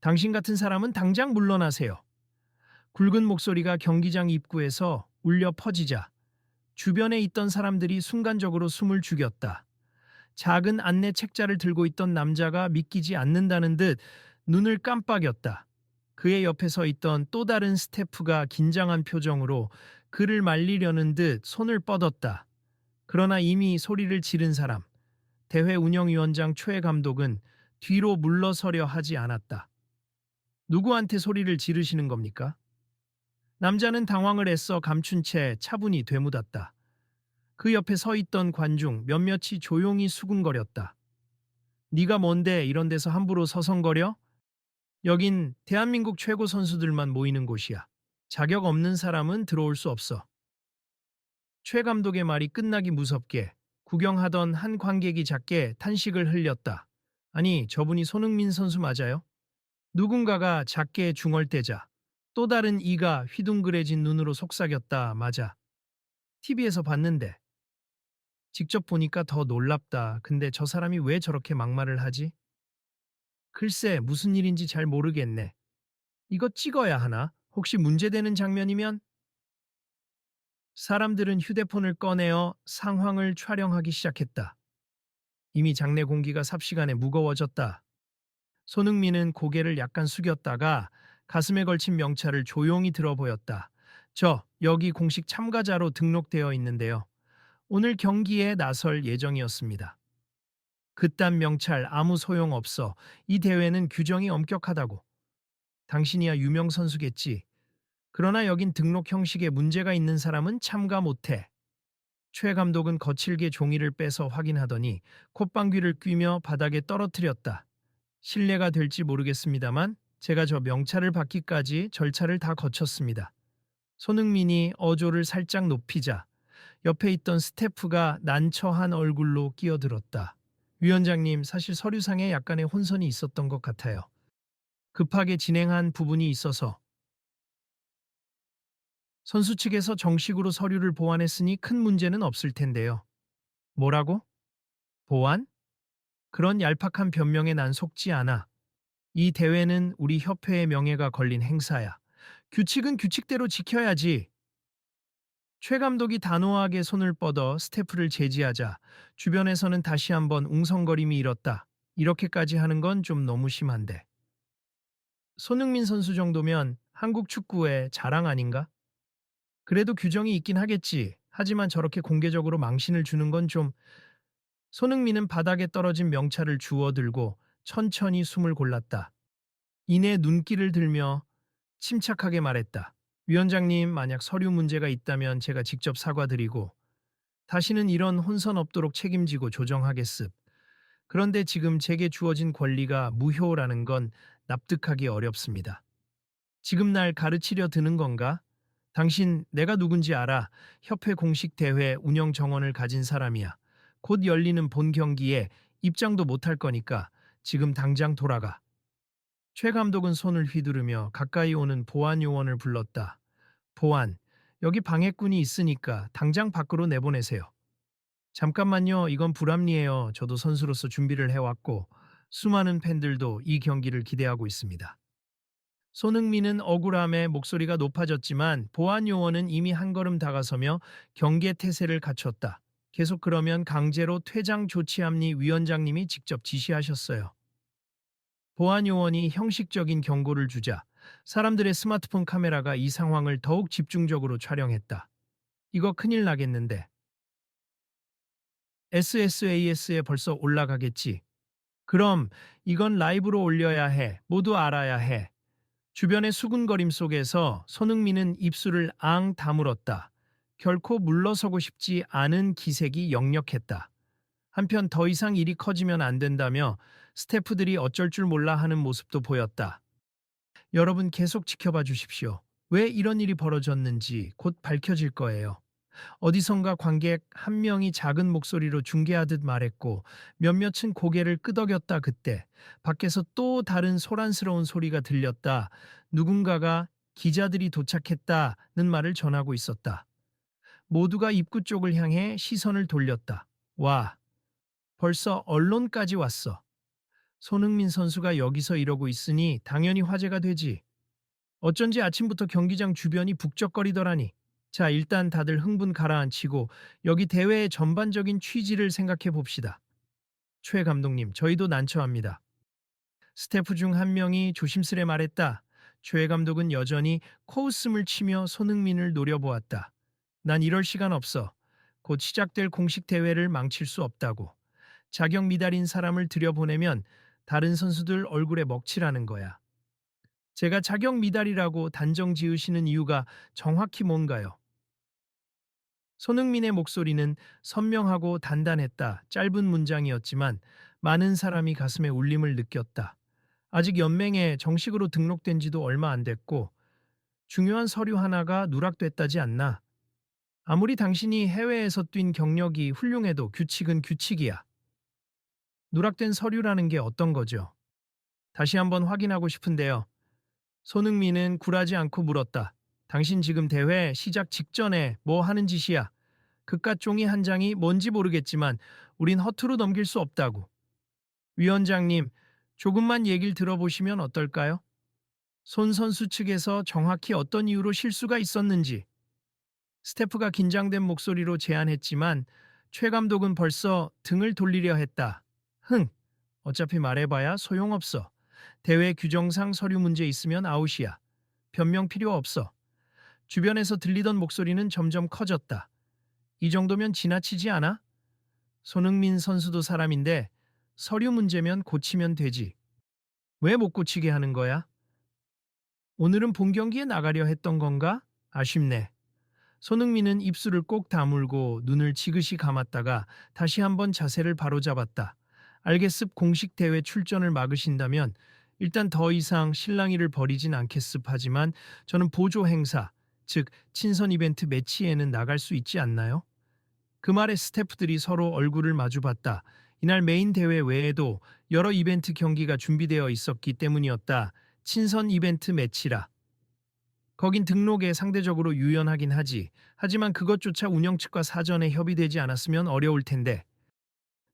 당신 같은 사람은 당장 물러나세요. 굵은 목소리가 경기장 입구에서 울려 퍼지자 주변에 있던 사람들이 순간적으로 숨을 죽였다. 작은 안내 책자를 들고 있던 남자가 믿기지 않는다는 듯 눈을 깜빡였다. 그의 옆에 서 있던 또 다른 스태프가 긴장한 표정으로 그를 말리려는 듯 손을 뻗었다. 그러나 이미 소리를 지른 사람, 대회 운영위원장 최 감독은 뒤로 물러서려 하지 않았다. 누구한테 소리를 지르시는 겁니까? 남자는 당황을 애써 감춘 채 차분히 되묻었다. 그 옆에 서 있던 관중 몇몇이 조용히 수군거렸다. 네가 뭔데 이런 데서 함부로 서성거려? 여긴 대한민국 최고 선수들만 모이는 곳이야. 자격 없는 사람은 들어올 수 없어. 최 감독의 말이 끝나기 무섭게 구경하던 한 관객이 작게 탄식을 흘렸다. 아니, 저분이 손흥민 선수 맞아요? 누군가가 작게 중얼대자 또 다른 이가 휘둥그레진 눈으로 속삭였다. 맞아. TV에서 봤는데. 직접 보니까 더 놀랍다. 근데 저 사람이 왜 저렇게 막말을 하지? 글쎄, 무슨 일인지 잘 모르겠네. 이거 찍어야 하나? 혹시 문제되는 장면이면? 사람들은 휴대폰을 꺼내어 상황을 촬영하기 시작했다. 이미 장내 공기가 삽시간에 무거워졌다. 손흥민은 고개를 약간 숙였다가 가슴에 걸친 명찰을 조용히 들어보였다. 저, 여기 공식 참가자로 등록되어 있는데요. 오늘 경기에 나설 예정이었습니다. 그딴 명찰 아무 소용 없어. 이 대회는 규정이 엄격하다고. 당신이야 유명 선수겠지. 그러나 여긴 등록 형식에 문제가 있는 사람은 참가 못해. 최 감독은 거칠게 종이를 빼서 확인하더니 콧방귀를 뀌며 바닥에 떨어뜨렸다. 신뢰가 될지 모르겠습니다만 제가 저 명찰을 받기까지 절차를 다 거쳤습니다. 손흥민이 어조를 살짝 높이자 옆에 있던 스태프가 난처한 얼굴로 끼어들었다. 위원장님, 사실 서류상에 약간의 혼선이 있었던 것 같아요. 급하게 진행한 부분이 있어서 선수 측에서 정식으로 서류를 보완했으니 큰 문제는 없을 텐데요. 뭐라고? 보완? 그런 얄팍한 변명에 난 속지 않아. 이 대회는 우리 협회의 명예가 걸린 행사야. 규칙은 규칙대로 지켜야지. 최 감독이 단호하게 손을 뻗어 스태프를 제지하자 주변에서는 다시 한번 웅성거림이 일었다. 이렇게까지 하는 건 좀 너무 심한데. 손흥민 선수 정도면 한국 축구의 자랑 아닌가? 그래도 규정이 있긴 하겠지. 하지만 저렇게 공개적으로 망신을 주는 건 좀... 손흥민은 바닥에 떨어진 명찰을 주워들고 천천히 숨을 골랐다. 이내 눈길을 들며 침착하게 말했다. 위원장님, 만약 서류 문제가 있다면 제가 직접 사과드리고 다시는 이런 혼선 없도록 책임지고 조정하겠습. 그런데 지금 제게 주어진 권리가 무효라는 건 납득하기 어렵습니다. 지금 날 가르치려 드는 건가? 당신 내가 누군지 알아. 협회 공식 대회 운영 정원을 가진 사람이야. 곧 열리는 본 경기에 입장도 못할 거니까 지금 당장 돌아가. 최 감독은 손을 휘두르며 가까이 오는 보안 요원을 불렀다. 보안, 여기 방해꾼이 있으니까 당장 밖으로 내보내세요. 잠깐만요, 이건 불합리해요. 저도 선수로서 준비를 해왔고 수많은 팬들도 이 경기를 기대하고 있습니다. 손흥민은 억울함에 목소리가 높아졌지만 보안 요원은 이미 한 걸음 다가서며 경계 태세를 갖췄다. 계속 그러면 강제로 퇴장 조치합니 위원장님이 직접 지시하셨어요. 보안 요원이 형식적인 경고를 주자 사람들의 스마트폰 카메라가 이 상황을 더욱 집중적으로 촬영했다. 이거 큰일 나겠는데. SSAS에 벌써 올라가겠지. 그럼 이건 라이브로 올려야 해. 모두 알아야 해. 주변의 수군거림 속에서 손흥민은 입술을 앙 다물었다. 결코 물러서고 싶지 않은 기색이 역력했다. 한편 더 이상 일이 커지면 안 된다며 스태프들이 어쩔 줄 몰라 하는 모습도 보였다. 여러분 계속 지켜봐 주십시오. 왜 이런 일이 벌어졌는지 곧 밝혀질 거예요. 어디선가 관객 한 명이 작은 목소리로 중계하듯 말했고 몇몇은 고개를 끄덕였다. 그때 밖에서 또 다른 소란스러운 소리가 들렸다. 누군가가 기자들이 도착했다는 말을 전하고 있었다. 모두가 입구 쪽을 향해 시선을 돌렸다. 와, 벌써 언론까지 왔어. 손흥민 선수가 여기서 이러고 있으니 당연히 화제가 되지. 어쩐지 아침부터 경기장 주변이 북적거리더라니. 자, 일단 다들 흥분 가라앉히고 여기 대회의 전반적인 취지를 생각해 봅시다. 최 감독님, 저희도 난처합니다. 스태프 중 한 명이 조심스레 말했다. 최 감독은 여전히 코웃음을 치며 손흥민을 노려보았다. 난 이럴 시간 없어. 곧 시작될 공식 대회를 망칠 수 없다고. 자격 미달인 사람을 들여보내면 다른 선수들 얼굴에 먹칠하는 거야. 제가 자격 미달이라고 단정 지으시는 이유가 정확히 뭔가요? 손흥민의 목소리는 선명하고 단단했다. 짧은 문장이었지만 많은 사람이 가슴에 울림을 느꼈다. 아직 연맹에 정식으로 등록된 지도 얼마 안 됐고 중요한 서류 하나가 누락됐다지 않나. 아무리 당신이 해외에서 뛴 경력이 훌륭해도 규칙은 규칙이야. 누락된 서류라는 게 어떤 거죠? 다시 한번 확인하고 싶은데요. 손흥민은 굴하지 않고 물었다. 당신 지금 대회 시작 직전에 뭐 하는 짓이야? 그깟 종이 한 장이 뭔지 모르겠지만 우린 허투루 넘길 수 없다고. 위원장님, 조금만 얘기를 들어보시면 어떨까요? 손 선수 측에서 정확히 어떤 이유로 실수가 있었는지. 스태프가 긴장된 목소리로 제안했지만 최 감독은 벌써 등을 돌리려 했다. 어차피 말해봐야 소용없어. 대회 규정상 서류 문제 있으면 아웃이야. 변명 필요 없어. 주변에서 들리던 목소리는 점점 커졌다. 이 정도면 지나치지 않아? 손흥민 선수도 사람인데 서류 문제면 고치면 되지. 왜 못 고치게 하는 거야? 오늘은 본 경기에 나가려 했던 건가? 아쉽네. 손흥민은 입술을 꼭 다물고 눈을 지그시 감았다가 다시 한번 자세를 바로잡았다. 알겠습. 공식 대회 출전을 막으신다면 일단 더 이상 실랑이를 벌이진 않겠습. 하지만 저는 보조 행사, 즉 친선 이벤트 매치에는 나갈 수 있지 않나요? 그 말에 스태프들이 서로 얼굴을 마주봤다. 이날 메인 대회 외에도 여러 이벤트 경기가 준비되어 있었기 때문이었다. 친선 이벤트 매치라. 거긴 등록에 상대적으로 유연하긴 하지. 하지만 그것조차 운영 측과 사전에 협의되지 않았으면 어려울 텐데.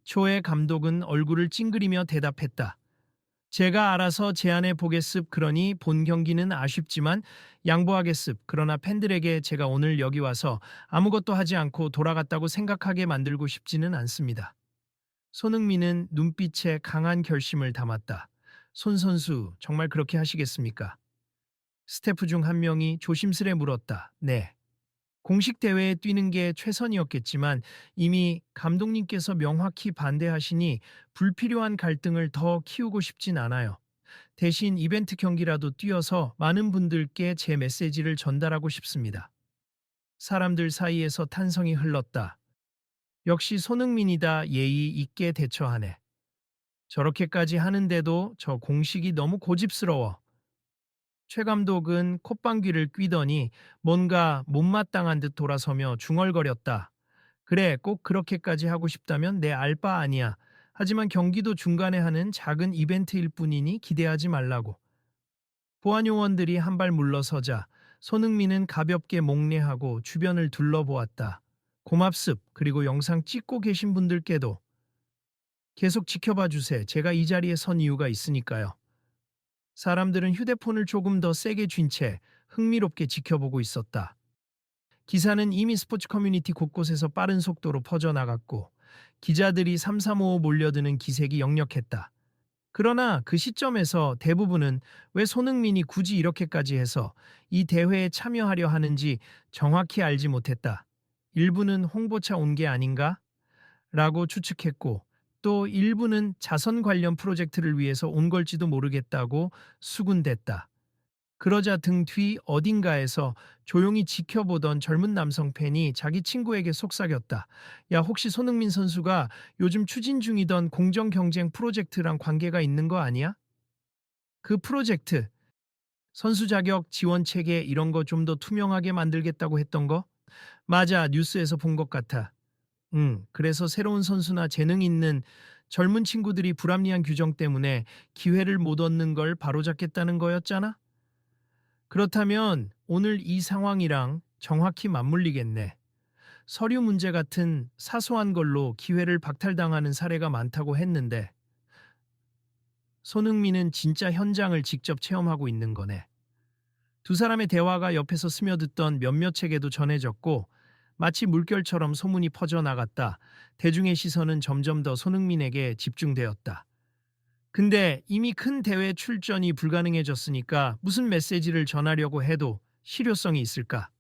초의 감독은 얼굴을 찡그리며 대답했다. 제가 알아서 제안해 보겠습. 그러니 본 경기는 아쉽지만 양보하겠습. 그러나 팬들에게 제가 오늘 여기 와서 아무것도 하지 않고 돌아갔다고 생각하게 만들고 싶지는 않습니다. 손흥민은 눈빛에 강한 결심을 담았다. 손 선수, 정말 그렇게 하시겠습니까? 스태프 중 한 명이 조심스레 물었다. 네. 공식 대회에 뛰는 게 최선이었겠지만 이미 감독님께서 명확히 반대하시니 불필요한 갈등을 더 키우고 싶진 않아요. 대신 이벤트 경기라도 뛰어서 많은 분들께 제 메시지를 전달하고 싶습니다. 사람들 사이에서 탄성이 흘렀다. 역시 손흥민이다. 예의 있게 대처하네. 저렇게까지 하는데도 저 공식이 너무 고집스러워. 최 감독은 콧방귀를 뀌더니 뭔가 못마땅한 듯 돌아서며 중얼거렸다. 그래, 꼭 그렇게까지 하고 싶다면 내 알 바 아니야. 하지만 경기도 중간에 하는 작은 이벤트일 뿐이니 기대하지 말라고. 보안 요원들이 한 발 물러서자 손흥민은 가볍게 목례하고 주변을 둘러보았다. 고맙습. 그리고 영상 찍고 계신 분들께도 계속 지켜봐 주세요. 제가 이 자리에 선 이유가 있으니까요. 사람들은 휴대폰을 조금 더 세게 쥔 채 흥미롭게 지켜보고 있었다. 기사는 이미 스포츠 커뮤니티 곳곳에서 빠른 속도로 퍼져나갔고 기자들이 삼삼오오 몰려드는 기색이 역력했다. 그러나 그 시점에서 대부분은 왜 손흥민이 굳이 이렇게까지 해서 이 대회에 참여하려 하는지 정확히 알지 못했다. 일부는 홍보차 온 게 아닌가? 라고 추측했고 또 일부는 자선 관련 프로젝트를 위해서 온 걸지도 모르겠다고 수군댔다. 그러자 등 뒤 어딘가에서 조용히 지켜보던 젊은 남성 팬이 자기 친구에게 속삭였다. 야, 혹시 손흥민 선수가 요즘 추진 중이던 공정 경쟁 프로젝트랑 관계가 있는 거 아니야? 그 프로젝트, 선수 자격 지원 체계 이런 거 좀 더 투명하게 만들겠다고 했던 거? 맞아, 뉴스에서 본 것 같아. 그래서 새로운 선수나 재능 있는 젊은 친구들이 불합리한 규정 때문에 기회를 못 얻는 걸 바로잡겠다는 거였잖아? 그렇다면 오늘 이 상황이랑 정확히 맞물리겠네. 서류 문제 같은 사소한 걸로 기회를 박탈당하는 사례가 많다고 했는데 손흥민은 진짜 현장을 직접 체험하고 있는 거네. 두 사람의 대화가 옆에서 스며듣던 몇몇 책에도 전해졌고 마치 물결처럼 소문이 퍼져나갔다. 대중의 시선은 점점 더 손흥민에게 집중되었다. 근데 이미 큰 대회 출전이 불가능해졌으니까 무슨 메시지를 전하려고 해도 실효성이 있을까?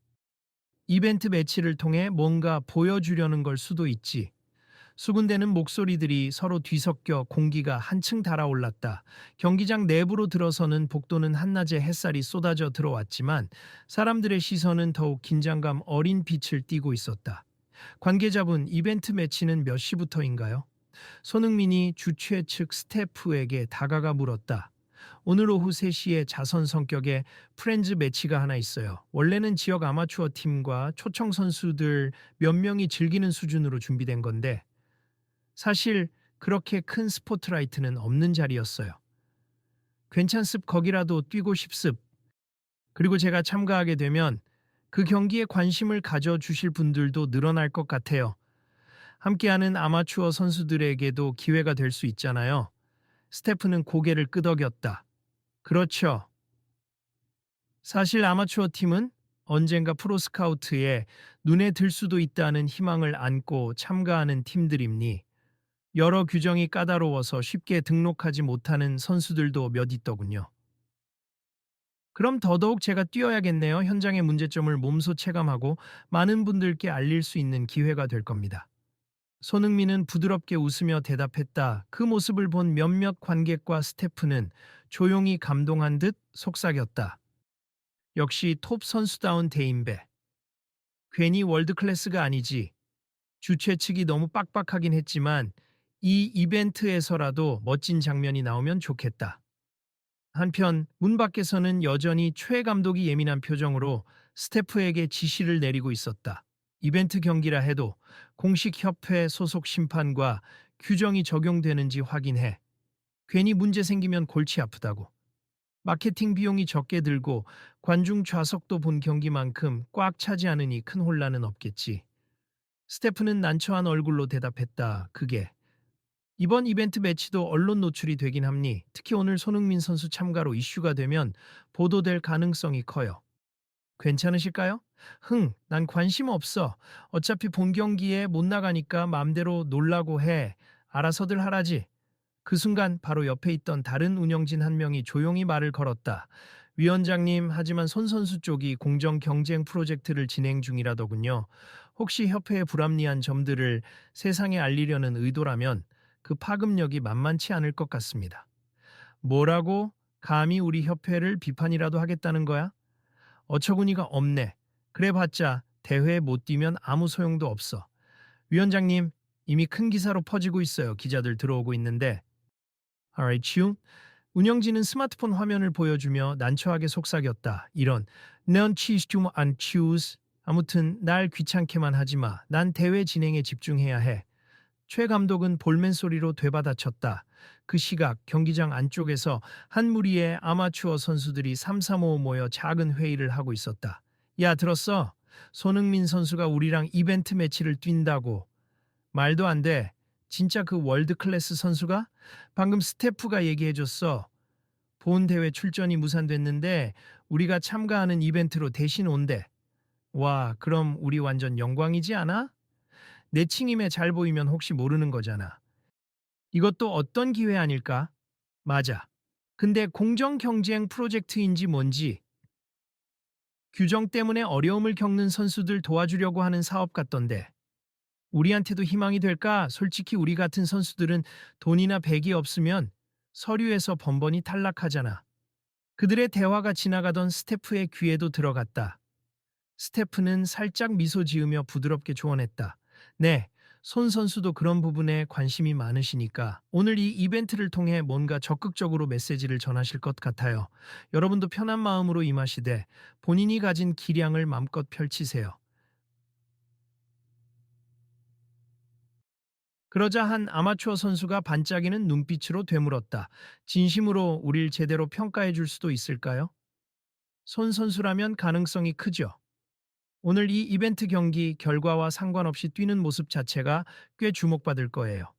이벤트 매치를 통해 뭔가 보여주려는 걸 수도 있지. 수군대는 목소리들이 서로 뒤섞여 공기가 한층 달아올랐다. 경기장 내부로 들어서는 복도는 한낮에 햇살이 쏟아져 들어왔지만 사람들의 시선은 더욱 긴장감 어린 빛을 띠고 있었다. 관계자분, 이벤트 매치는 몇 시부터인가요? 손흥민이 주최 측 스태프에게 다가가 물었다. 오늘 오후 3시에 자선 성격의 프렌즈 매치가 하나 있어요. 원래는 지역 아마추어 팀과 초청 선수들 몇 명이 즐기는 수준으로 준비된 건데 사실 그렇게 큰 스포트라이트는 없는 자리였어요. 괜찮습 거기라도 뛰고 싶습. 그리고 제가 참가하게 되면 그 경기에 관심을 가져주실 분들도 늘어날 것 같아요. 함께하는 아마추어 선수들에게도 기회가 될 수 있잖아요. 스테프는 고개를 끄덕였다. 그렇죠. 사실 아마추어 팀은 언젠가 프로스카우트에 눈에 들 수도 있다는 희망을 안고 참가하는 팀들입니. 여러 규정이 까다로워서 쉽게 등록하지 못하는 선수들도 몇 있더군요. 그럼 더더욱 제가 뛰어야겠네요. 현장의 문제점을 몸소 체감하고 많은 분들께 알릴 수 있는 기회가 될 겁니다. 손흥민은 부드럽게 웃으며 대답했다. 그 모습을 본 몇몇 관객과 스태프는 조용히 감동한 듯 속삭였다. 역시 톱 선수다운 대인배. 괜히 월드클래스가 아니지. 주최 측이 너무 빡빡하긴 했지만 이 이벤트에서라도 멋진 장면이 나오면 좋겠다. 한편 문 밖에서는 여전히 최 감독이 예민한 표정으로 스태프에게 지시를 내리고 있었다. 이벤트 경기라 해도 공식 협회 소속 심판과 규정이 적용되는지 확인해. 괜히 문제 생기면 골치 아프다고. 마케팅 비용이 적게 들고 관중 좌석도 본 경기만큼 꽉 차지 않으니 큰 혼란은 없겠지. 스태프는 난처한 얼굴로 대답했다. 그게 이번 이벤트 매치도 언론 노출이 되긴 합니. 특히 오늘 손흥민 선수 참가로 이슈가 되면 보도될 가능성이 커요. 괜찮으실까요? 난 관심 없어. 어차피 본 경기에 못 나가니까 맘대로 놀라고 해. 알아서들 하라지. 그 순간 바로 옆에 있던 다른 운영진 한 명이 조용히 말을 걸었다. 위원장님, 하지만 손 선수 쪽이 공정 경쟁 프로젝트를 진행 중이라더군요. 혹시 협회의 불합리한 점들을 세상에 알리려는 의도라면 그 파급력이 만만치 않을 것 같습니다. 뭐라고? 감히 우리 협회를 비판이라도 하겠다는 거야? 어처구니가 없네. 그래봤자 대회에 못 뛰면 아무 소용도 없어. 위원장님, 이미 큰 기사로 퍼지고 있어요. 기자들 들어오고 있는데. Alright, you? 운영진은 스마트폰 화면을 보여주며 난처하게 속삭였다. 이런, 넌 치즈 좀안 치우스. 아무튼 날 귀찮게만 하지 마. 난 대회 진행에 집중해야 해. 최 감독은 볼멘 소리로 되받아쳤다. 그 시각 경기장 안쪽에서 한 무리의 아마추어 선수들이 삼삼오오 모여 작은 회의를 하고 있었다. 야, 들었어? 손흥민 선수가 우리랑 이벤트 매치를 뛴다고. 말도 안 돼. 진짜 그 월드 클래스 선수가? 방금 스태프가 얘기해줬어. 본 대회 출전이 무산됐는데 우리가 참가하는 이벤트로 대신 온대. 와, 그럼 우리 완전 영광이지 않아? 내 칭임에 잘 보이면 혹시 모르는 거잖아. 이것도 어떤 기회 아닐까? 맞아. 근데 공정 경쟁 프로젝트인지 뭔지 규정 때문에 어려움을 겪는 선수들 도와주려고 하는 사업 같던데. 우리한테도 희망이 될까? 솔직히 우리 같은 선수들은 돈이나 백이 없으면 서류에서 번번이 탈락하잖아. 그들의 대화가 지나가던 스태프의 귀에도 들어갔다. 스태프는 살짝 미소 지으며 부드럽게 조언했다. 네, 손 선수도 그런 부분에 관심이 많으시니까 오늘 이 이벤트를 통해 뭔가 적극적으로 메시지를 전하실 것 같아요. 여러분도 편한 마음으로 임하시되 본인이 가진 기량을 맘껏 펼치세요. 그러자 한 아마추어 선수가 반짝이는 눈빛으로 되물었다. 진심으로 우릴 제대로 평가해 줄 수도 있을까요? 손 선수라면 가능성이 크죠. 오늘 이 이벤트 경기 결과와 상관없이 뛰는 모습 자체가 꽤 주목받을 거예요.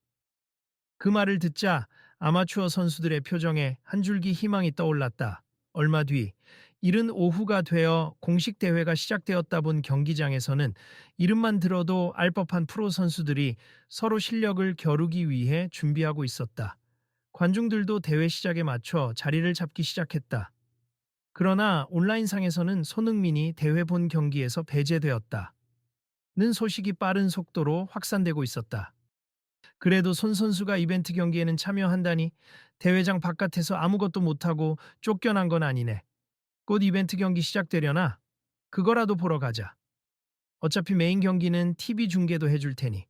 그 말을 듣자 아마추어 선수들의 표정에 한 줄기 희망이 떠올랐다. 얼마 뒤, 이른 오후가 되어 공식 대회가 시작되었다 본 경기장에서는 이름만 들어도 알 법한 프로 선수들이 서로 실력을 겨루기 위해 준비하고 있었다. 관중들도 대회 시작에 맞춰 자리를 잡기 시작했다. 그러나 온라인상에서는 손흥민이 대회 본 경기에서 배제되었다. 는 소식이 빠른 속도로 확산되고 있었다. 그래도 손 선수가 이벤트 경기에는 참여한다니 대회장 바깥에서 아무것도 못하고 쫓겨난 건 아니네. 곧 이벤트 경기 시작되려나? 그거라도 보러 가자. 어차피 메인 경기는 TV 중계도 해줄 테니.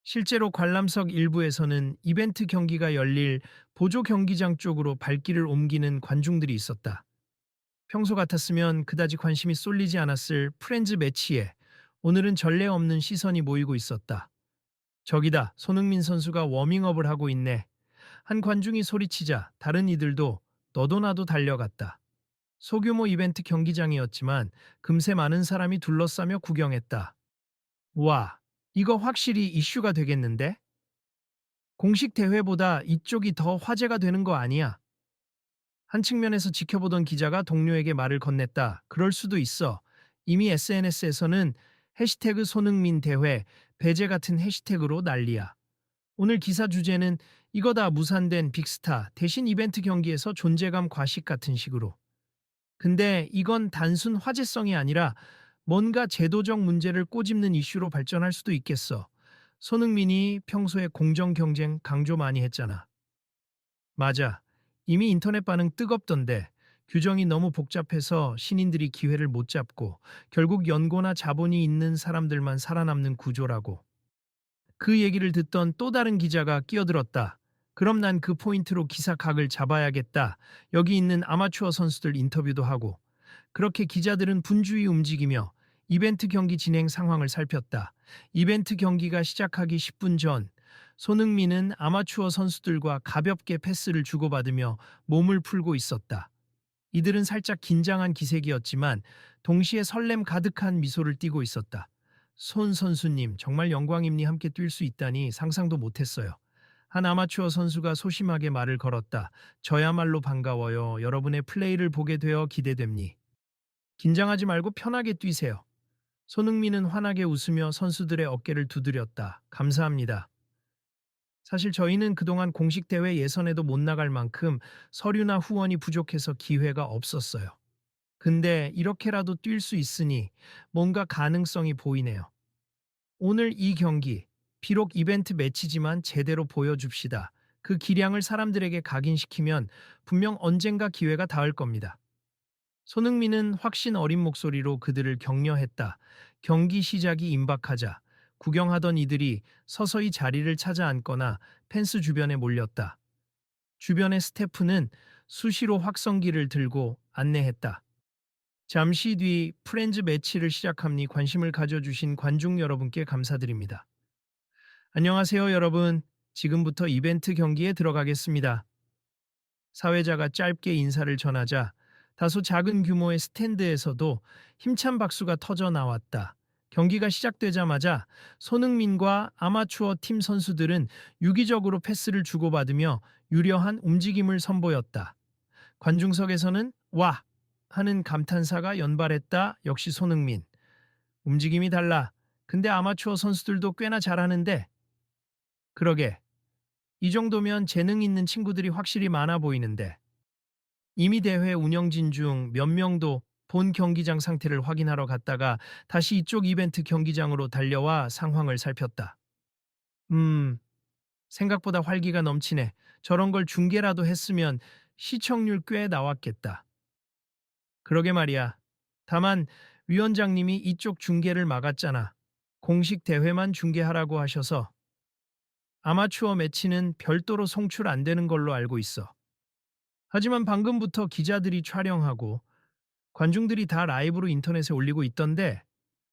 실제로 관람석 일부에서는 이벤트 경기가 열릴 보조 경기장 쪽으로 발길을 옮기는 관중들이 있었다. 평소 같았으면 그다지 관심이 쏠리지 않았을 프렌즈 매치에 오늘은 전례 없는 시선이 모이고 있었다. 저기다, 손흥민 선수가 워밍업을 하고 있네. 한 관중이 소리치자 다른 이들도 너도 나도 달려갔다. 소규모 이벤트 경기장이었지만 금세 많은 사람이 둘러싸며 구경했다. 와, 이거 확실히 이슈가 되겠는데? 공식 대회보다 이쪽이 더 화제가 되는 거 아니야? 한 측면에서 지켜보던 기자가 동료에게 말을 건넸다. 그럴 수도 있어. 이미 SNS에서는 해시태그 손흥민 대회, 배제 같은 해시태그로 난리야. 오늘 기사 주제는 이거다 무산된 빅스타 대신 이벤트 경기에서 존재감 과식 같은 식으로. 근데 이건 단순 화제성이 아니라 뭔가 제도적 문제를 꼬집는 이슈로 발전할 수도 있겠어. 손흥민이 평소에 공정 경쟁 강조 많이 했잖아. 맞아. 이미 인터넷 반응 뜨겁던데 규정이 너무 복잡해서 신인들이 기회를 못 잡고 결국 연고나 자본이 있는 사람들만 살아남는 구조라고. 그 얘기를 듣던 또 다른 기자가 끼어들었다. 그럼 난 그 포인트로 기사 각을 잡아야겠다. 여기 있는 아마추어 선수들 인터뷰도 하고. 그렇게 기자들은 분주히 움직이며 이벤트 경기 진행 상황을 살폈다. 이벤트 경기가 시작하기 10분 전, 손흥민은 아마추어 선수들과 가볍게 패스를 주고받으며 몸을 풀고 있었다. 이들은 살짝 긴장한 기색이었지만 동시에 설렘 가득한 미소를 띠고 있었다. 손 선수님, 정말 영광입니 함께 뛸 수 있다니 상상도 못했어요. 한 아마추어 선수가 소심하게 말을 걸었다. 저야말로 반가워요. 여러분의 플레이를 보게 되어 기대됩니. 긴장하지 말고 편하게 뛰세요. 손흥민은 환하게 웃으며 선수들의 어깨를 두드렸다. 감사합니다. 사실 저희는 그동안 공식 대회 예선에도 못 나갈 만큼 서류나 후원이 부족해서 기회가 없었어요. 근데 이렇게라도 뛸 수 있으니 뭔가 가능성이 보이네요. 오늘 이 경기, 비록 이벤트 매치지만 제대로 보여줍시다. 그 기량을 사람들에게 각인시키면 분명 언젠가 기회가 닿을 겁니다. 손흥민은 확신 어린 목소리로 그들을 격려했다. 경기 시작이 임박하자 구경하던 이들이 서서히 자리를 찾아 앉거나 펜스 주변에 몰렸다. 주변의 스태프는 수시로 확성기를 들고 안내했다. 잠시 뒤 프렌즈 매치를 시작함니 관심을 가져주신 관중 여러분께 감사드립니다. 안녕하세요, 여러분. 지금부터 이벤트 경기에 들어가겠습니다. 사회자가 짧게 인사를 전하자 다소 작은 규모의 스탠드에서도 힘찬 박수가 터져 나왔다. 경기가 시작되자마자 손흥민과 아마추어 팀 선수들은 유기적으로 패스를 주고받으며 유려한 움직임을 선보였다. 관중석에서는 와! 하는 감탄사가 연발했다. 역시 손흥민. 움직임이 달라. 근데 아마추어 선수들도 꽤나 잘하는데. 그러게. 이 정도면 재능 있는 친구들이 확실히 많아 보이는데. 이미 대회 운영진 중 몇 명도 본 경기장 상태를 확인하러 갔다가 다시 이쪽 이벤트 경기장으로 달려와 상황을 살폈다. 생각보다 활기가 넘치네. 저런 걸 중계라도 했으면 시청률 꽤 나왔겠다. 그러게 말이야. 다만 위원장님이 이쪽 중계를 막았잖아. 공식 대회만 중계하라고 하셔서 아마추어 매치는 별도로 송출 안 되는 걸로 알고 있어. 하지만 방금부터 기자들이 촬영하고 관중들이 다 라이브로 인터넷에 올리고 있던데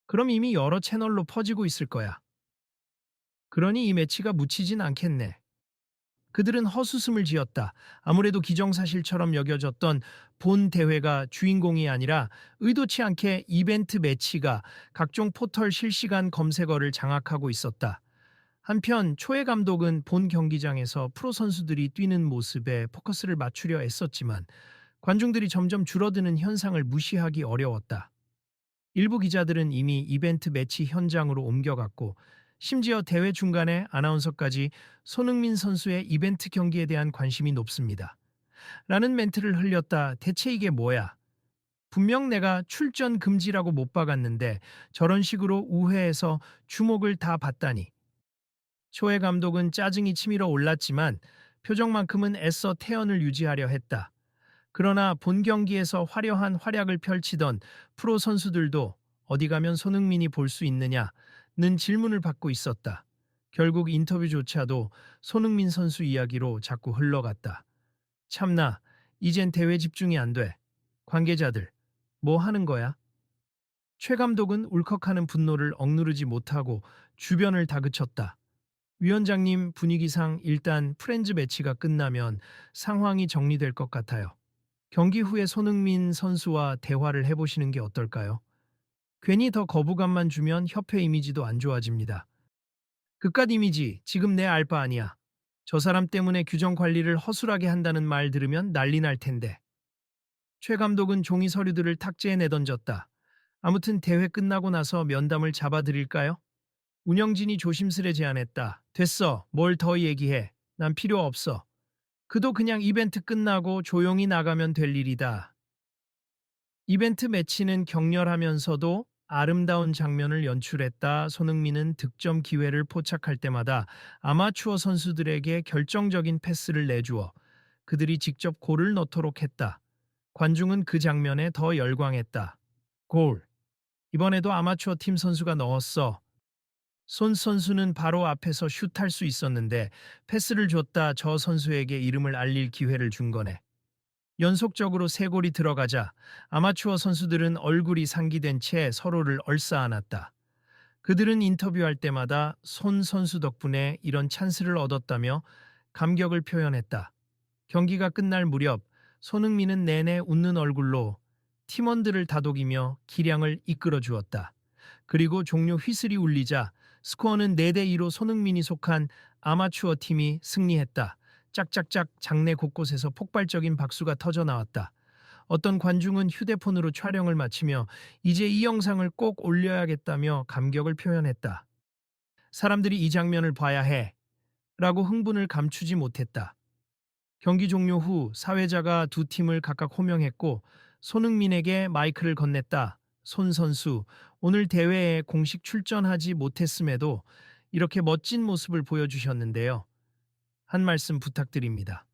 그럼 이미 여러 채널로 퍼지고 있을 거야. 그러니 이 매치가 묻히진 않겠네. 그들은 헛웃음을 지었다. 아무래도 기정사실처럼 여겨졌던 본 대회가 주인공이 아니라 의도치 않게 이벤트 매치가 각종 포털 실시간 검색어를 장악하고 있었다. 한편 초해 감독은 본 경기장에서 프로 선수들이 뛰는 모습에 포커스를 맞추려 애썼지만 관중들이 점점 줄어드는 현상을 무시하기 어려웠다. 일부 기자들은 이미 이벤트 매치 현장으로 옮겨갔고 심지어 대회 중간에 아나운서까지 손흥민 선수의 이벤트 경기에 대한 관심이 높습니다. 라는 멘트를 흘렸다. 대체 이게 뭐야? 분명 내가 출전 금지라고 못 박았는데 저런 식으로 우회해서 주목을 다 받다니. 초해 감독은 짜증이 치밀어 올랐지만 표정만큼은 애써 태연을 유지하려 했다. 그러나 본 경기에서 화려한 활약을 펼치던 프로 선수들도 어디 가면 손흥민이 볼 수 있느냐는 질문을 받고 있었다. 결국 인터뷰조차도 손흥민 선수 이야기로 자꾸 흘러갔다. 참나, 이젠 대회 집중이 안 돼. 관계자들, 뭐 하는 거야? 최 감독은 울컥하는 분노를 억누르지 못하고 주변을 다그쳤다. 위원장님 분위기상 일단 프렌즈 매치가 끝나면 상황이 정리될 것 같아요. 경기 후에 손흥민 선수와 대화를 해보시는 게 어떨까요? 괜히 더 거부감만 주면 협회 이미지도 안 좋아집니다. 그깟 이미지 지금 내 알 바 아니야. 저 사람 때문에 규정 관리를 허술하게 한다는 말 들으면 난리 날 텐데. 최 감독은 종이 서류들을 탁자에 내던졌다. 아무튼 대회 끝나고 나서 면담을 잡아드릴까요? 운영진이 조심스레 제안했다. 됐어. 뭘 더 얘기해. 난 필요 없어. 그도 그냥 이벤트 끝나고 조용히 나가면 될 일이다. 이벤트 매치는 격렬하면서도 아름다운 장면을 연출했다. 손흥민은 득점 기회를 포착할 때마다 아마추어 선수들에게 결정적인 패스를 내주어 그들이 직접 골을 넣도록 했다. 관중은 그 장면에 더 열광했다. 골. 이번에도 아마추어 팀 선수가 넣었어. 손 선수는 바로 앞에서 슛할 수 있었는데 패스를 줬다. 저 선수에게 이름을 알릴 기회를 준 거네. 연속적으로 세 골이 들어가자 아마추어 선수들은 얼굴이 상기된 채 서로를 얼싸안았다. 그들은 인터뷰할 때마다 손 선수 덕분에 이런 찬스를 얻었다며 감격을 표현했다. 경기가 끝날 무렵 손흥민은 내내 웃는 얼굴로 팀원들을 다독이며 기량을 이끌어 주었다. 그리고 종료 휘슬이 울리자 스코어는 4대2로 손흥민이 속한 아마추어 팀이 승리했다. 짝짝짝 장내 곳곳에서 폭발적인 박수가 터져 나왔다. 어떤 관중은 휴대폰으로 촬영을 마치며 이제 이 영상을 꼭 올려야겠다며 감격을 표현했다. 사람들이 이 장면을 봐야 해. 라고 흥분을 감추지 못했다. 경기 종료 후 사회자가 두 팀을 각각 호명했고 손흥민에게 마이크를 건넸다. 손 선수, 오늘 대회에 공식 출전하지 못했음에도 이렇게 멋진 모습을 보여주셨는데요. 한 말씀 부탁드립니다.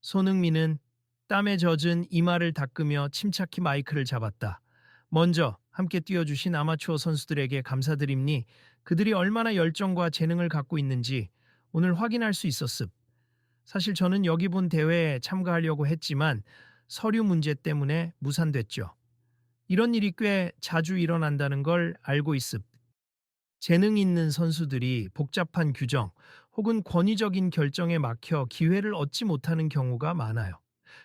손흥민은 땀에 젖은 이마를 닦으며 침착히 마이크를 잡았다. 먼저 함께 뛰어주신 아마추어 선수들에게 감사드립니. 그들이 얼마나 열정과 재능을 갖고 있는지 오늘 확인할 수 있었습. 사실 저는 여기 본 대회에 참가하려고 했지만 서류 문제 때문에 무산됐죠. 이런 일이 꽤 자주 일어난다는 걸 알고 있습. 재능 있는 선수들이 복잡한 규정 혹은 권위적인 결정에 막혀 기회를 얻지 못하는 경우가 많아요.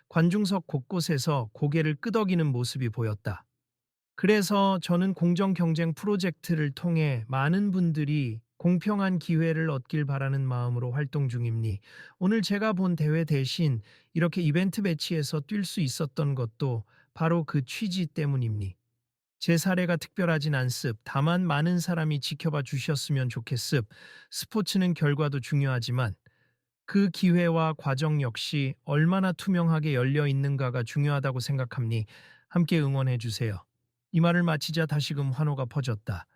관중석 곳곳에서 고개를 끄덕이는 모습이 보였다. 그래서 저는 공정 경쟁 프로젝트를 통해 많은 분들이 공평한 기회를 얻길 바라는 마음으로 활동 중입니. 오늘 제가 본 대회 대신 이렇게 이벤트 매치에서 뛸 수 있었던 것도 바로 그 취지 때문입니. 제 사례가 특별하진 않습. 다만 많은 사람이 지켜봐 주셨으면 좋겠습. 스포츠는 결과도 중요하지만 그 기회와 과정 역시 얼마나 투명하게 열려 있는가가 중요하다고 생각합니. 함께 응원해 주세요. 이 말을 마치자 다시금 환호가 퍼졌다.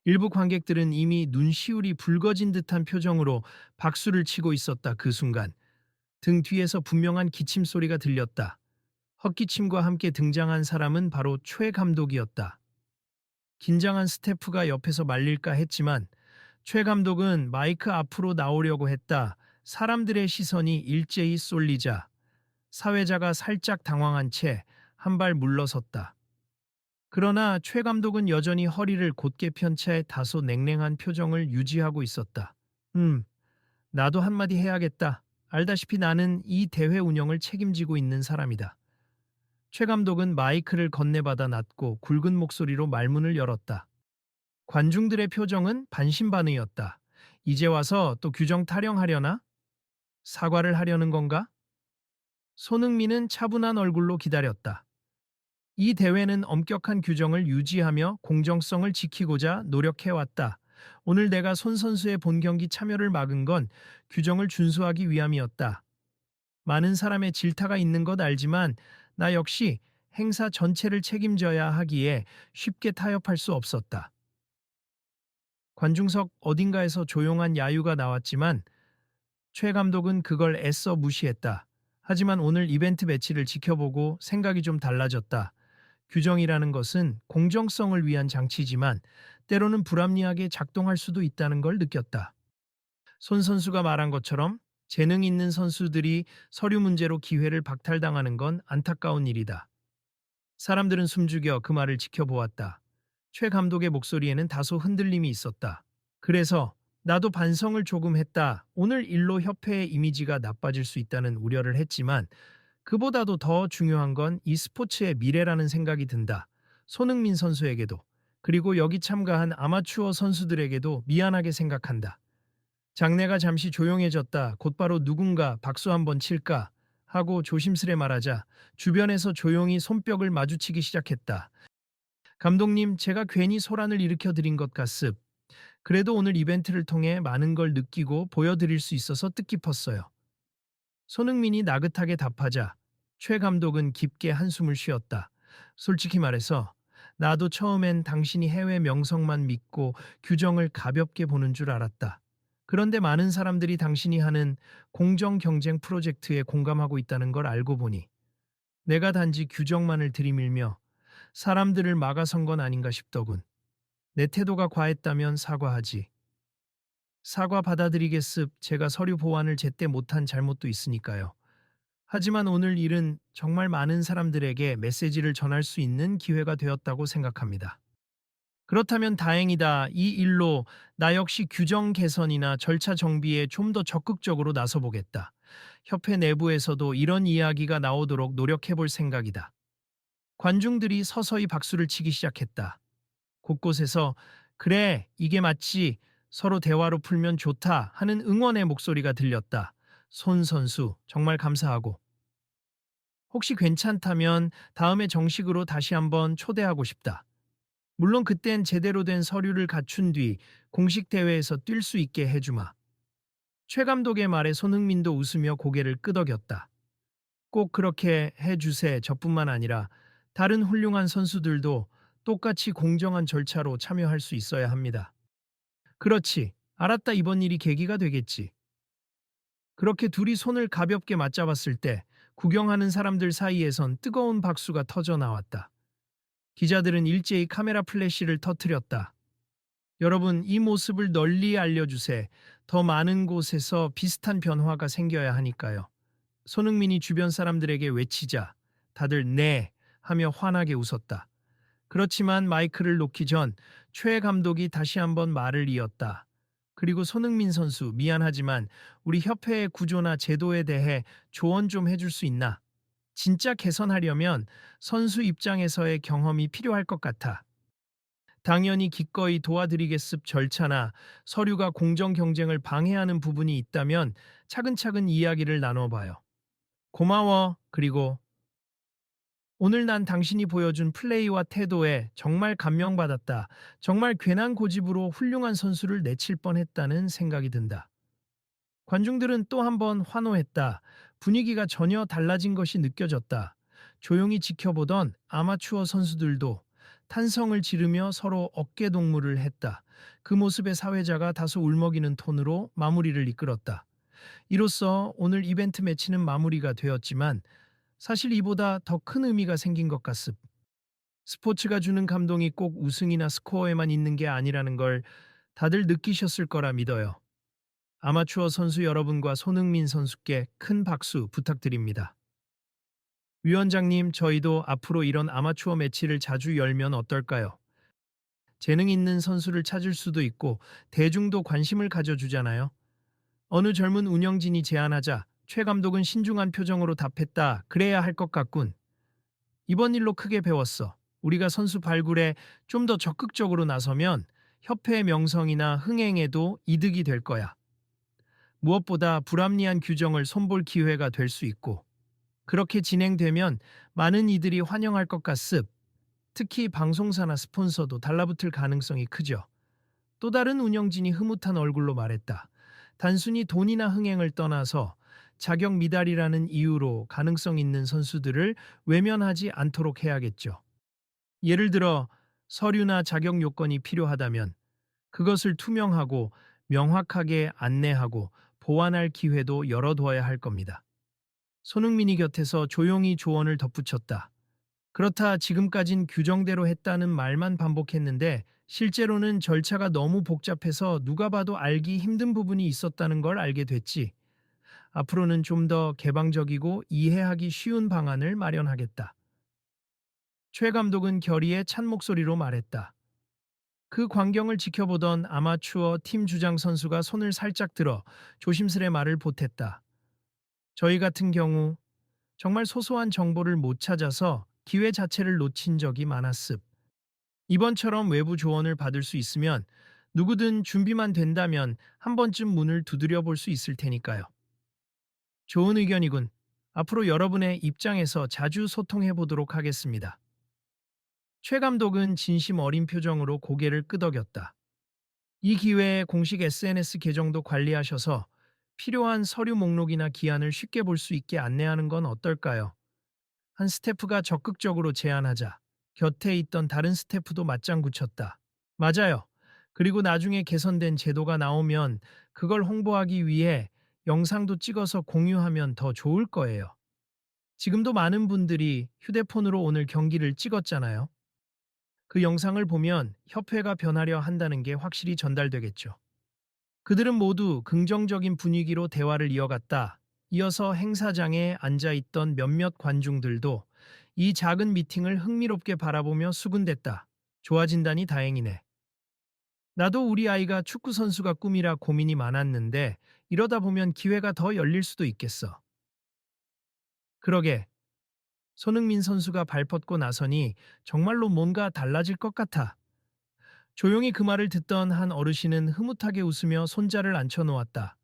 일부 관객들은 이미 눈시울이 붉어진 듯한 표정으로 박수를 치고 있었다. 그 순간 등 뒤에서 분명한 기침 소리가 들렸다. 헛기침과 함께 등장한 사람은 바로 최 감독이었다. 긴장한 스태프가 옆에서 말릴까 했지만 최 감독은 마이크 앞으로 나오려고 했다. 사람들의 시선이 일제히 쏠리자 사회자가 살짝 당황한 채 한 발 물러섰다. 그러나 최 감독은 여전히 허리를 곧게 편 채 다소 냉랭한 표정을 유지하고 있었다. 나도 한마디 해야겠다. 알다시피 나는 이 대회 운영을 책임지고 있는 사람이다. 최 감독은 마이크를 건네받아 놨고 굵은 목소리로 말문을 열었다. 관중들의 표정은 반신반의였다. 이제 와서 또 규정 타령하려나? 사과를 하려는 건가? 손흥민은 차분한 얼굴로 기다렸다. 이 대회는 엄격한 규정을 유지하며 공정성을 지키고자 노력해왔다. 오늘 내가 손 선수의 본 경기 참여를 막은 건 규정을 준수하기 위함이었다. 많은 사람의 질타가 있는 것 알지만 나 역시 행사 전체를 책임져야 하기에 쉽게 타협할 수 없었다. 관중석 어딘가에서 조용한 야유가 나왔지만 최 감독은 그걸 애써 무시했다. 하지만 오늘 이벤트 매치를 지켜보고 생각이 좀 달라졌다. 규정이라는 것은 공정성을 위한 장치지만 때로는 불합리하게 작동할 수도 있다는 걸 느꼈다. 손 선수가 말한 것처럼 재능 있는 선수들이 서류 문제로 기회를 박탈당하는 건 안타까운 일이다. 사람들은 숨죽여 그 말을 지켜보았다. 최 감독의 목소리에는 다소 흔들림이 있었다. 그래서 나도 반성을 조금 했다. 오늘 일로 협회의 이미지가 나빠질 수 있다는 우려를 했지만 그보다도 더 중요한 건 이 스포츠의 미래라는 생각이 든다. 손흥민 선수에게도 그리고 여기 참가한 아마추어 선수들에게도 미안하게 생각한다. 장내가 잠시 조용해졌다. 곧바로 누군가 박수 한번 칠까 하고 조심스레 말하자 주변에서 조용히 손뼉을 마주치기 시작했다. 감독님, 제가 괜히 소란을 일으켜 드린 것 같습. 그래도 오늘 이벤트를 통해 많은 걸 느끼고 보여드릴 수 있어서 뜻깊었어요. 손흥민이 나긋하게 답하자 최 감독은 깊게 한숨을 쉬었다. 솔직히 말해서 나도 처음엔 당신이 해외 명성만 믿고 규정을 가볍게 보는 줄 알았다. 그런데 많은 사람들이 당신이 하는 공정 경쟁 프로젝트에 공감하고 있다는 걸 알고 보니 내가 단지 규정만을 들이밀며 사람들을 막아선 건 아닌가 싶더군. 내 태도가 과했다면 사과하지. 사과 받아들이겠습. 제가 서류 보완을 제때 못한 잘못도 있으니까요. 하지만 오늘 일은 정말 많은 사람들에게 메시지를 전할 수 있는 기회가 되었다고 생각합니다. 그렇다면 다행이다. 이 일로 나 역시 규정 개선이나 절차 정비에 좀 더 적극적으로 나서보겠다. 협회 내부에서도 이런 이야기가 나오도록 노력해볼 생각이다. 관중들이 서서히 박수를 치기 시작했다. 곳곳에서 그래, 이게 맞지. 서로 대화로 풀면 좋다 하는 응원의 목소리가 들렸다. 손 선수, 정말 감사하고. 혹시 괜찮다면 다음에 정식으로 다시 한번 초대하고 싶다. 물론 그땐 제대로 된 서류를 갖춘 뒤 공식 대회에서 뛸 수 있게 해주마. 최 감독의 말에 손흥민도 웃으며 고개를 끄덕였다. 꼭 그렇게 해주세. 저뿐만 아니라 다른 훌륭한 선수들도 똑같이 공정한 절차로 참여할 수 있어야 합니다. 그렇지. 알았다. 이번 일이 계기가 되겠지. 그렇게 둘이 손을 가볍게 맞잡았을 때 구경하는 사람들 사이에선 뜨거운 박수가 터져 나왔다. 기자들은 일제히 카메라 플래시를 터뜨렸다. 여러분, 이 모습을 널리 알려주세. 더 많은 곳에서 비슷한 변화가 생겨야 하니까요. 손흥민이 주변 사람들에게 외치자 다들 네 하며 환하게 웃었다. 그렇지만 마이크를 놓기 전 최 감독이 다시 한번 말을 이었다. 그리고 손흥민 선수, 미안하지만 우리 협회의 구조나 제도에 대해 조언 좀 해줄 수 있나? 진짜 개선하려면 선수 입장에서의 경험이 필요할 것 같아. 당연히 기꺼이 도와드리겠습. 절차나 서류가 공정 경쟁을 방해하는 부분이 있다면 차근차근 이야기를 나눠봐요. 고마워. 그리고 오늘 난 당신이 보여준 플레이와 태도에 정말 감명받았다. 정말 괜한 고집으로 훌륭한 선수를 내칠 뻔했다는 생각이 든다. 관중들은 또 한 번 환호했다. 분위기가 전혀 달라진 것이 느껴졌다. 조용히 지켜보던 아마추어 선수들도 탄성을 지르며 서로 어깨동무를 했다. 그 모습에 사회자가 다소 울먹이는 톤으로 마무리를 이끌었다. 이로써 오늘 이벤트 매치는 마무리가 되었지만 사실 이보다 더 큰 의미가 생긴 것 같습. 스포츠가 주는 감동이 꼭 우승이나 스코어에만 있는 게 아니라는 걸 다들 느끼셨을 거라 믿어요. 아마추어 선수 여러분과 손흥민 선수께 큰 박수 부탁드립니다. 위원장님, 저희도 앞으로 이런 아마추어 매치를 자주 열면 어떨까요? 재능 있는 선수를 찾을 수도 있고 대중도 관심을 가져주잖아요. 어느 젊은 운영진이 제안하자 최 감독은 신중한 표정으로 답했다. 그래야 할 것 같군. 이번 일로 크게 배웠어. 우리가 선수 발굴에 좀 더 적극적으로 나서면 협회의 명성이나 흥행에도 이득이 될 거야. 무엇보다 불합리한 규정을 손볼 기회가 될 수 있고, 그렇게 진행되면 많은 이들이 환영할 것 같습. 특히 방송사나 스폰서도 달라붙을 가능성이 크죠. 또 다른 운영진이 흐뭇한 얼굴로 말했다. 단순히 돈이나 흥행을 떠나서 자격 미달이라는 이유로 가능성 있는 선수들을 외면하지 않도록 해야겠죠. 예를 들어 서류나 자격 요건이 필요하다면 그것을 투명하고 명확하게 안내하고 보완할 기회도 열어둬야 할 겁니다. 손흥민이 곁에서 조용히 조언을 덧붙였다. 그렇다 지금까진 규정대로 했다는 말만 반복했는데 실제로는 절차가 너무 복잡해서 누가 봐도 알기 힘든 부분이 있었다는 걸 알게 됐지. 앞으로는 좀 더 개방적이고 이해하기 쉬운 방안을 마련하겠다. 최 감독은 결의에 찬 목소리로 말했다. 그 광경을 지켜보던 아마추어 팀 주장 선수가 손을 살짝 들어 조심스레 말을 보탰다. 저희 같은 경우 정말 소소한 정보를 못 찾아서 기회 자체를 놓친 적이 많았습. 이번처럼 외부 조언을 받을 수 있으면 누구든 준비만 된다면 한 번쯤 문을 두드려 볼 수 있을 테니까요. 좋은 의견이군. 앞으로 여러분의 입장에서 자주 소통해 보도록 하겠습니다. 최 감독은 진심 어린 표정으로 고개를 끄덕였다. 이 기회에 공식 SNS 계정도 관리하셔서 필요한 서류 목록이나 기한을 쉽게 볼 수 있게 안내하는 건 어떨까요? 한 스태프가 적극적으로 제안하자 곁에 있던 다른 스태프도 맞장구 쳤다. 맞아요. 그리고 나중에 개선된 제도가 나오면 그걸 홍보하기 위해 영상도 찍어서 공유하면 더 좋을 거예요. 지금도 많은 분들이 휴대폰으로 오늘 경기를 찍었잖아요. 그 영상을 보면 협회가 변하려 한다는 게 확실히 전달되겠죠. 그들은 모두 긍정적인 분위기로 대화를 이어갔다. 이어서 행사장에 앉아있던 몇몇 관중들도 이 작은 미팅을 흥미롭게 바라보며 수군댔다. 좋아진다니 다행이네. 나도 우리 아이가 축구 선수가 꿈이라 고민이 많았는데 이러다 보면 기회가 더 열릴 수도 있겠어. 그러게. 손흥민 선수가 발 뻗고 나서니 정말로 뭔가 달라질 것 같아. 조용히 그 말을 듣던 한 어르신은 흐뭇하게 웃으며 손자를 앉혀놓았다.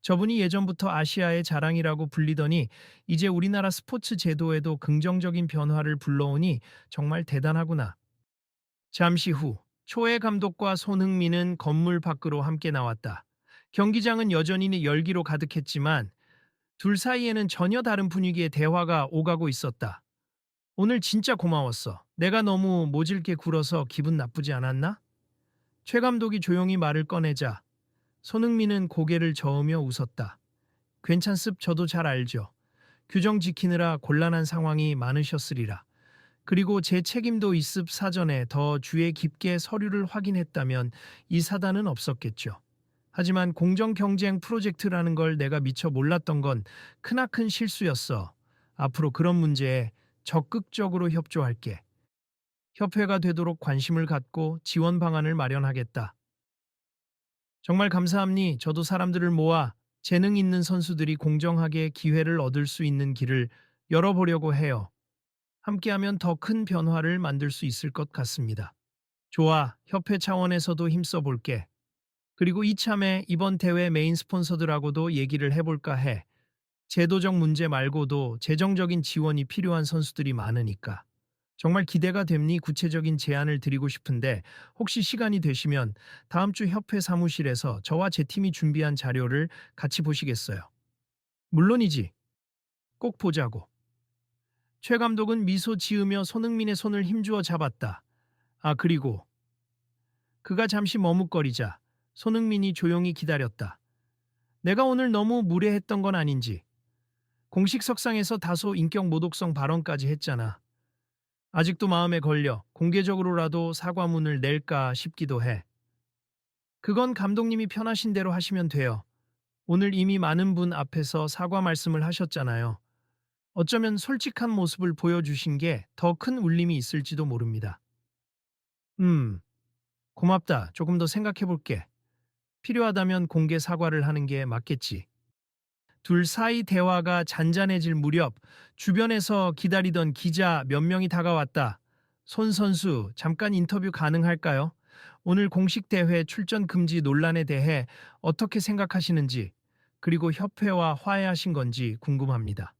저분이 예전부터 아시아의 자랑이라고 불리더니 이제 우리나라 스포츠 제도에도 긍정적인 변화를 불러오니 정말 대단하구나. 잠시 후 초해 감독과 손흥민은 건물 밖으로 함께 나왔다. 경기장은 여전히 열기로 가득했지만 둘 사이에는 전혀 다른 분위기의 대화가 오가고 있었다. 오늘 진짜 고마웠어. 내가 너무 모질게 굴어서 기분 나쁘지 않았나? 최 감독이 조용히 말을 꺼내자 손흥민은 고개를 저으며 웃었다. 괜찮습 저도 잘 알죠. 규정 지키느라 곤란한 상황이 많으셨으리라. 그리고 제 책임도 있습 사전에 더 주의 깊게 서류를 확인했다면 이 사단은 없었겠죠. 하지만 공정 경쟁 프로젝트라는 걸 내가 미처 몰랐던 건 크나큰 실수였어. 앞으로 그런 문제에 적극적으로 협조할게. 협회가 되도록 관심을 갖고 지원 방안을 마련하겠다. 정말 감사합니. 저도 사람들을 모아 재능 있는 선수들이 공정하게 기회를 얻을 수 있는 길을 열어보려고 해요. 함께하면 더 큰 변화를 만들 수 있을 것 같습니다. 좋아, 협회 차원에서도 힘써 볼게. 그리고 이참에 이번 대회 메인 스폰서들하고도 얘기를 해볼까 해. 제도적 문제 말고도 재정적인 지원이 필요한 선수들이 많으니까. 정말 기대가 됩니. 구체적인 제안을 드리고 싶은데 혹시 시간이 되시면 다음 주 협회 사무실에서 저와 제 팀이 준비한 자료를 같이 보시겠어요? 물론이지. 꼭 보자고. 최 감독은 미소 지으며 손흥민의 손을 힘주어 잡았다. 아, 그리고 그가 잠시 머뭇거리자 손흥민이 조용히 기다렸다. 내가 오늘 너무 무례했던 건 아닌지. 공식 석상에서 다소 인격 모독성 발언까지 했잖아. 아직도 마음에 걸려 공개적으로라도 사과문을 낼까 싶기도 해. 그건 감독님이 편하신 대로 하시면 돼요. 오늘 이미 많은 분 앞에서 사과 말씀을 하셨잖아요. 어쩌면 솔직한 모습을 보여주신 게 더 큰 울림이 있을지도 모릅니다. 고맙다. 조금 더 생각해 볼게. 필요하다면 공개 사과를 하는 게 맞겠지. 둘 사이 대화가 잔잔해질 무렵 주변에서 기다리던 기자 몇 명이 다가왔다. 손 선수, 잠깐 인터뷰 가능할까요? 오늘 공식 대회 출전 금지 논란에 대해 어떻게 생각하시는지, 그리고 협회와 화해하신 건지 궁금합니다.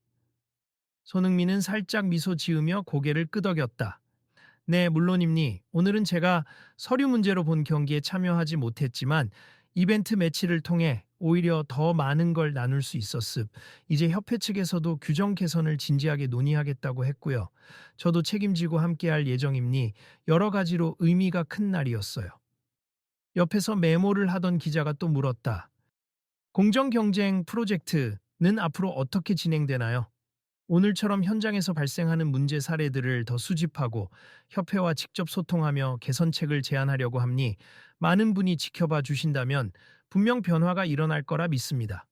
손흥민은 살짝 미소 지으며 고개를 끄덕였다. 네, 물론입니. 오늘은 제가 서류 문제로 본 경기에 참여하지 못했지만 이벤트 매치를 통해 오히려 더 많은 걸 나눌 수 있었습. 이제 협회 측에서도 규정 개선을 진지하게 논의하겠다고 했고요. 저도 책임지고 함께할 예정입니. 여러 가지로 의미가 큰 날이었어요. 옆에서 메모를 하던 기자가 또 물었다. 공정 경쟁 프로젝트는 앞으로 어떻게 진행되나요? 오늘처럼 현장에서 발생하는 문제 사례들을 더 수집하고 협회와 직접 소통하며 개선책을 제안하려고 합니 많은 분이 지켜봐 주신다면 분명 변화가 일어날 거라 믿습니다.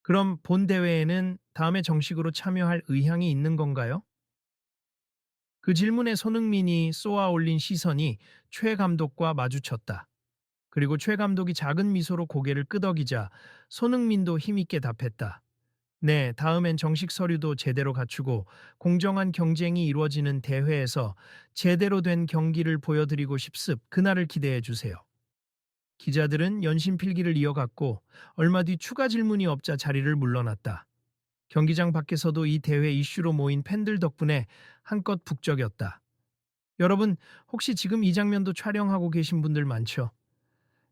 그럼 본 대회에는 다음에 정식으로 참여할 의향이 있는 건가요? 그 질문에 손흥민이 쏘아 올린 시선이 최 감독과 마주쳤다. 그리고 최 감독이 작은 미소로 고개를 끄덕이자 손흥민도 힘있게 답했다. 네, 다음엔 정식 서류도 제대로 갖추고 공정한 경쟁이 이루어지는 대회에서 제대로 된 경기를 보여드리고 싶습. 그날을 기대해 주세요. 기자들은 연신필기를 이어갔고 얼마 뒤 추가 질문이 없자 자리를 물러났다. 경기장 밖에서도 이 대회 이슈로 모인 팬들 덕분에 한껏 북적였다. 여러분, 혹시 지금 이 장면도 촬영하고 계신 분들 많죠?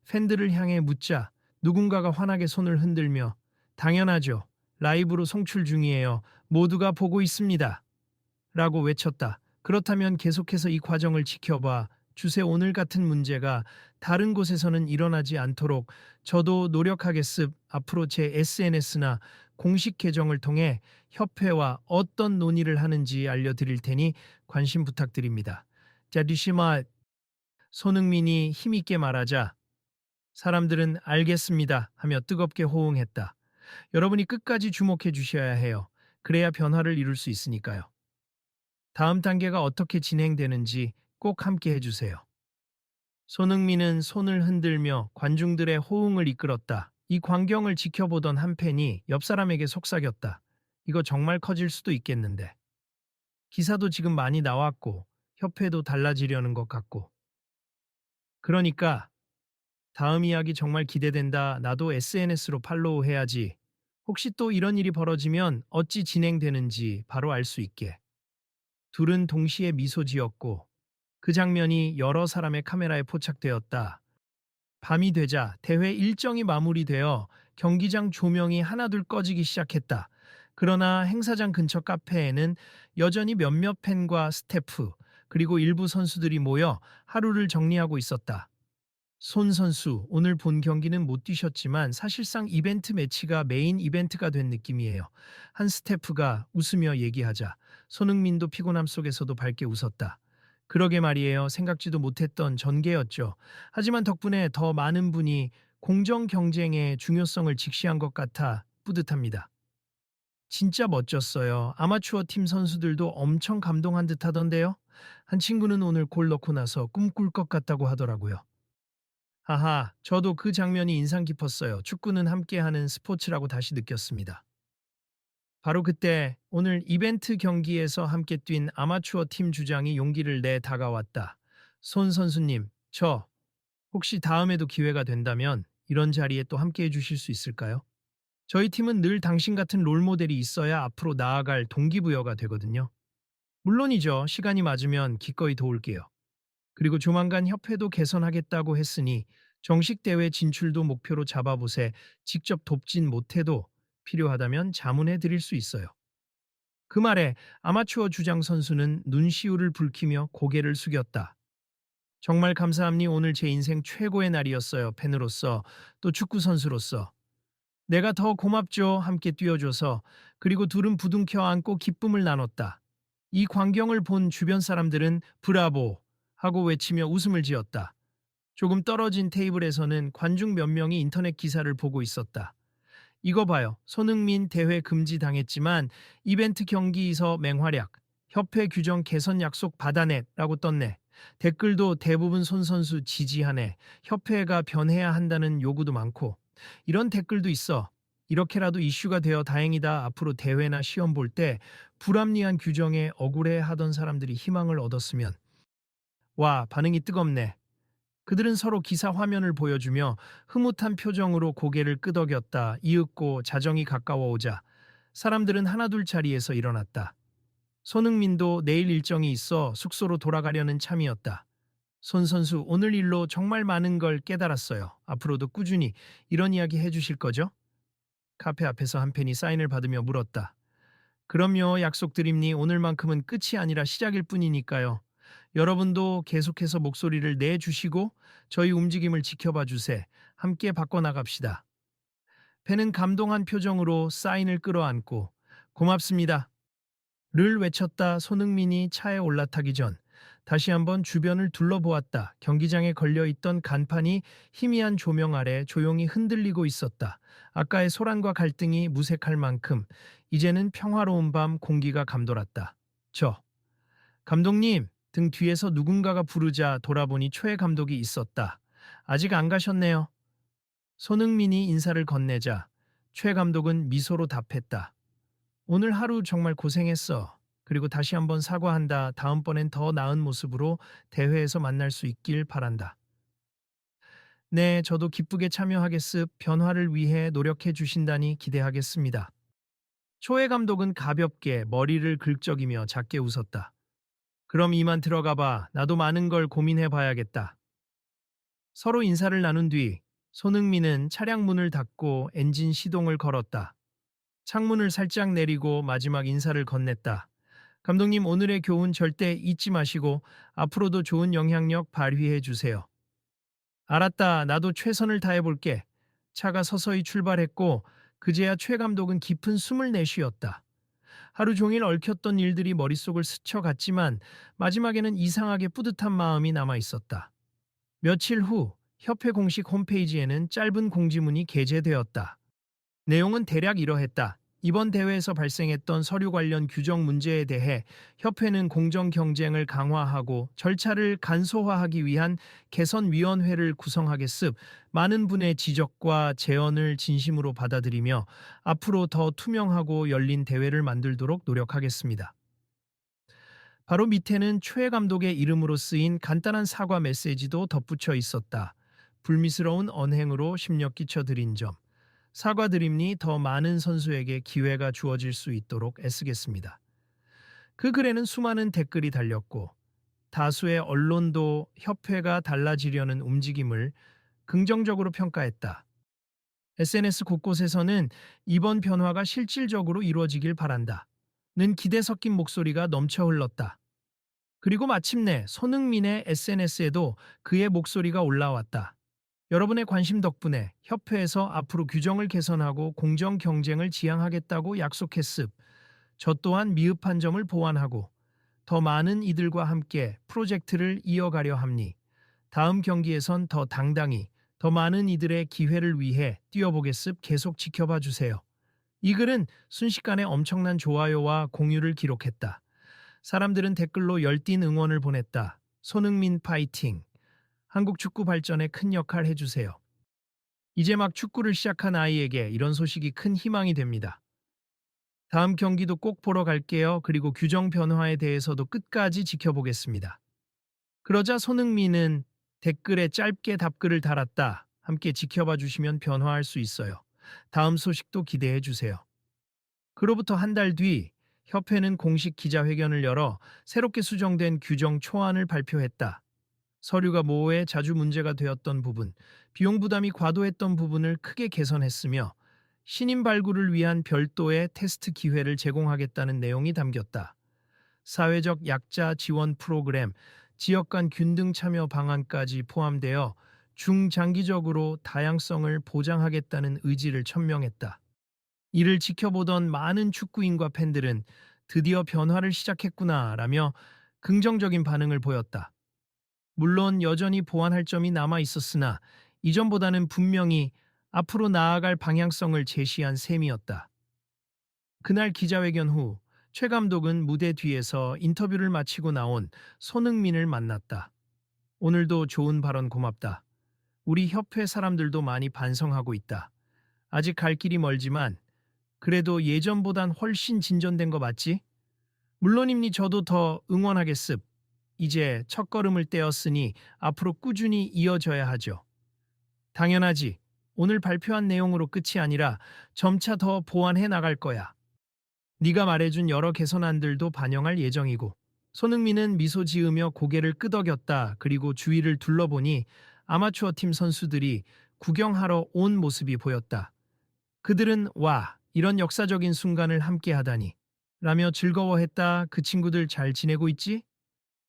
팬들을 향해 묻자 누군가가 환하게 손을 흔들며 당연하죠. 라이브로 송출 중이에요. 모두가 보고 있습니다. 라고 외쳤다. 그렇다면 계속해서 이 과정을 지켜봐 주세. 오늘 같은 문제가 다른 곳에서는 일어나지 않도록 저도 노력하겠습. 앞으로 제 SNS나 공식 계정을 통해 협회와 어떤 논의를 하는지 알려드릴 테니 관심 부탁드립니다. 자, 리시마 손흥민이 힘있게 말하자 사람들은 알겠습니다 하며 뜨겁게 호응했다. 여러분이 끝까지 주목해 주셔야 해요. 그래야 변화를 이룰 수 있으니까요. 다음 단계가 어떻게 진행되는지 꼭 함께 해주세요. 손흥민은 손을 흔들며 관중들의 호응을 이끌었다. 이 광경을 지켜보던 한 팬이 옆 사람에게 속삭였다. 이거 정말 커질 수도 있겠는데. 기사도 지금 많이 나왔고 협회도 달라지려는 것 같고. 그러니까 다음 이야기 정말 기대된다. 나도 SNS로 팔로우 해야지. 혹시 또 이런 일이 벌어지면 어찌 진행되는지 바로 알 수 있게. 둘은 동시에 미소 지었고 그 장면이 여러 사람의 카메라에 포착되었다. 밤이 되자 대회 일정이 마무리되어 경기장 조명이 하나둘 꺼지기 시작했다. 그러나 행사장 근처 카페에는 여전히 몇몇 팬과 스태프 그리고 일부 선수들이 모여 하루를 정리하고 있었다. 손 선수, 오늘 본 경기는 못 뛰셨지만 사실상 이벤트 매치가 메인 이벤트가 된 느낌이에요. 한 스태프가 웃으며 얘기하자 손흥민도 피곤함 속에서도 밝게 웃었다. 그러게 말이에요. 생각지도 못했던 전개였죠. 하지만 덕분에 더 많은 분이 공정 경쟁의 중요성을 직시한 것 같아 뿌듯합니다. 진짜 멋졌어요. 아마추어 팀 선수들도 엄청 감동한 듯 하던데요. 한 친구는 오늘 골 넣고 나서 꿈꿀 것 같다고 하더라고요. 하하, 저도 그 장면이 인상 깊었어요. 축구는 함께하는 스포츠라고 다시 느꼈습니다. 바로 그때 오늘 이벤트 경기에서 함께 뛴 아마추어 팀 주장이 용기를 내 다가왔다. 손 선수님, 저 혹시 다음에도 기회가 된다면 이런 자리에 또 함께 해주실 수 있을까요? 저희 팀은 늘 당신 같은 롤모델이 있어야 앞으로 나아갈 동기부여가 되거든요. 물론이죠. 시간이 맞으면 기꺼이 도울게요. 그리고 조만간 협회도 개선하겠다고 했으니 정식 대회 진출도 목표로 잡아보세. 직접 돕진 못해도 필요하다면 자문해 드릴 수 있어요. 그 말에 아마추어 주장 선수는 눈시울을 붉히며 고개를 숙였다. 정말 감사합니. 오늘 제 인생 최고의 날이었어요. 팬으로서 또 축구 선수로서. 내가 더 고맙죠. 함께 뛰어줘서. 그리고 둘은 부둥켜 안고 기쁨을 나눴다. 이 광경을 본 주변 사람들은 브라보 하고 외치며 웃음을 지었다. 조금 떨어진 테이블에서는 관중 몇 명이 인터넷 기사를 보고 있었다. 이거 봐요. 손흥민 대회 금지 당했지만 이벤트 경기에서 맹활약. 협회 규정 개선 약속 받아내라고 떴네. 댓글도 대부분 손 선수 지지하네. 협회가 변해야 한다는 요구도 많고. 이런 댓글도 있어. 이렇게라도 이슈가 되어 다행이다. 앞으로 대회나 시험 볼 때 불합리한 규정에 억울해 하던 사람들이 희망을 얻었으면. 와, 반응이 뜨겁네. 그들은 서로 기사 화면을 보여주며 흐뭇한 표정으로 고개를 끄덕였다. 이윽고 자정이 가까워오자 사람들은 하나둘 자리에서 일어났다. 손흥민도 내일 일정이 있어 숙소로 돌아가려는 참이었다. 손 선수, 오늘 일로 정말 많은 걸 깨달았어요. 앞으로도 꾸준히 이런 이야기 해주실 거죠? 카페 앞에서 한 팬이 사인을 받으며 물었다. 그럼요, 약속드립니. 오늘만큼은 끝이 아니라 시작일 뿐이니까요. 여러분도 계속해서 목소리를 내주시고 저희 움직임을 지켜봐 주세. 함께 바꿔나갑시다. 팬은 감동한 표정으로 사인을 끌어안고 고맙습니다. 를 외쳤다. 손흥민이 차에 올라타기 전 다시 한번 주변을 둘러보았다. 경기장에 걸려있던 간판이 희미한 조명 아래 조용히 흔들리고 있었다. 아까의 소란과 갈등이 무색할 만큼 이제는 평화로운 밤 공기가 감돌았다. 감독님, 등 뒤에서 누군가가 부르자 돌아보니 최 감독이 있었다. 아직 안 가셨네요. 손흥민이 인사를 건네자 최 감독은 미소로 답했다. 오늘 하루 정말 고생했어. 그리고 다시 한번 사과한다. 다음번엔 더 나은 모습으로 대회에서 만날 수 있길 바란다. 네, 저도 기쁘게 참여하겠습. 변화를 위해 노력해 주신다니 기대하겠습니다. 초해 감독은 가볍게 머리를 긁적이며 작게 웃었다. 그럼 이만 들어가 봐. 나도 많은 걸 고민해 봐야겠다. 서로 인사를 나눈 뒤 손흥민은 차량 문을 닫고 엔진 시동을 걸었다. 창문을 살짝 내리고 마지막 인사를 건넸다. 감독님, 오늘의 교훈 절대 잊지 마시고 앞으로도 좋은 영향력 발휘해 주세요. 알았다. 나도 최선을 다해 볼게. 차가 서서히 출발했고 그제야 최 감독은 깊은 숨을 내쉬었다. 하루 종일 얽혔던 일들이 머릿속을 스쳐갔지만 마지막에는 이상하게 뿌듯한 마음이 남아 있었다. 며칠 후 협회 공식 홈페이지에는 짧은 공지문이 게재되었다. 내용은 대략 이러했다. 이번 대회에서 발생했던 서류 관련 규정 문제에 대해 협회는 공정 경쟁을 강화하고 절차를 간소화하기 위한 개선위원회를 구성하겠습. 많은 분의 지적과 제언을 진심으로 받아들이며 앞으로 더 투명하고 열린 대회를 만들도록 노력하겠습니다. 바로 밑에는 최 감독의 이름으로 쓰인 간단한 사과 메시지도 덧붙여 있었다. 불미스러운 언행으로 심력 끼쳐드린 점. 사과드립니. 더 많은 선수에게 기회가 주어질 수 있도록 애쓰겠습니다. 그 글에는 수많은 댓글이 달렸고 다수의 언론도 협회가 달라지려는 움직임을 긍정적으로 평가했다. SNS 곳곳에서는 이번 변화가 실질적으로 이루어지길 바란다. 는 기대 섞인 목소리가 넘쳐 흘렀다. 그리고 마침내 손흥민의 SNS에도 그의 목소리가 올라왔다. 여러분의 관심 덕분에 협회에서 앞으로 규정을 개선하고 공정 경쟁을 지향하겠다고 약속했습. 저 또한 미흡한 점을 보완하고 더 많은 이들과 함께 프로젝트를 이어가려 합니. 다음 경기에선 더 당당히 더 많은 이들의 기회를 위해 뛰어보겠습. 계속 지켜봐 주세요. 이 글은 순식간에 엄청난 좋아요와 공유를 기록했다. 사람들은 댓글로 열띤 응원을 보냈다. 손흥민 파이팅! 한국 축구 발전에 큰 역할 해주세요. 이제 막 축구를 시작한 아이에게 이런 소식이 큰 희망이 됩니다. 다음 경기도 꼭 보러 갈게요. 그리고 규정 변화에 대해서도 끝까지 지켜보겠습니다. 그러자 손흥민은 댓글에 짧게 답글을 달았다. 함께 지켜봐 주시면 변화할 수 있어요. 다음 소식도 기대해 주세요. 그로부터 한 달 뒤 협회는 공식 기자회견을 열어 새롭게 수정된 규정 초안을 발표했다. 서류가 모호해 자주 문제가 되었던 부분, 비용 부담이 과도했던 부분을 크게 개선했으며 신인 발굴을 위한 별도의 테스트 기회를 제공하겠다는 내용이 담겼다. 사회적 약자 지원 프로그램, 지역 간 균등 참여 방안까지 포함되어 중장기적으로 다양성을 보장하겠다는 의지를 천명했다. 이를 지켜보던 많은 축구인과 팬들은 드디어 변화를 시작했구나라며 긍정적인 반응을 보였다. 물론 여전히 보완할 점이 남아 있었으나 이전보다는 분명히 앞으로 나아갈 방향성을 제시한 셈이었다. 그날 기자회견 후 최 감독은 무대 뒤에서 인터뷰를 마치고 나온 손흥민을 만났다. 오늘도 좋은 발언 고맙다. 우리 협회 사람들도 많이 반성하고 있다. 아직 갈 길이 멀지만 그래도 예전보단 훨씬 진전된 거 맞지? 물론입니. 저도 더 응원하겠습. 이제 첫걸음을 떼었으니 앞으로 꾸준히 이어져야 하죠. 당연하지. 오늘 발표한 내용으로 끝이 아니라 점차 더 보완해 나갈 거야. 네가 말해준 여러 개선안들도 반영할 예정이고. 손흥민은 미소 지으며 고개를 끄덕였다. 그리고 주위를 둘러보니 아마추어 팀 선수들이 구경하러 온 모습이 보였다. 그들은 와, 이런 역사적인 순간을 함께 하다니 라며 즐거워했다. 그 친구들 잘 지내고 있지?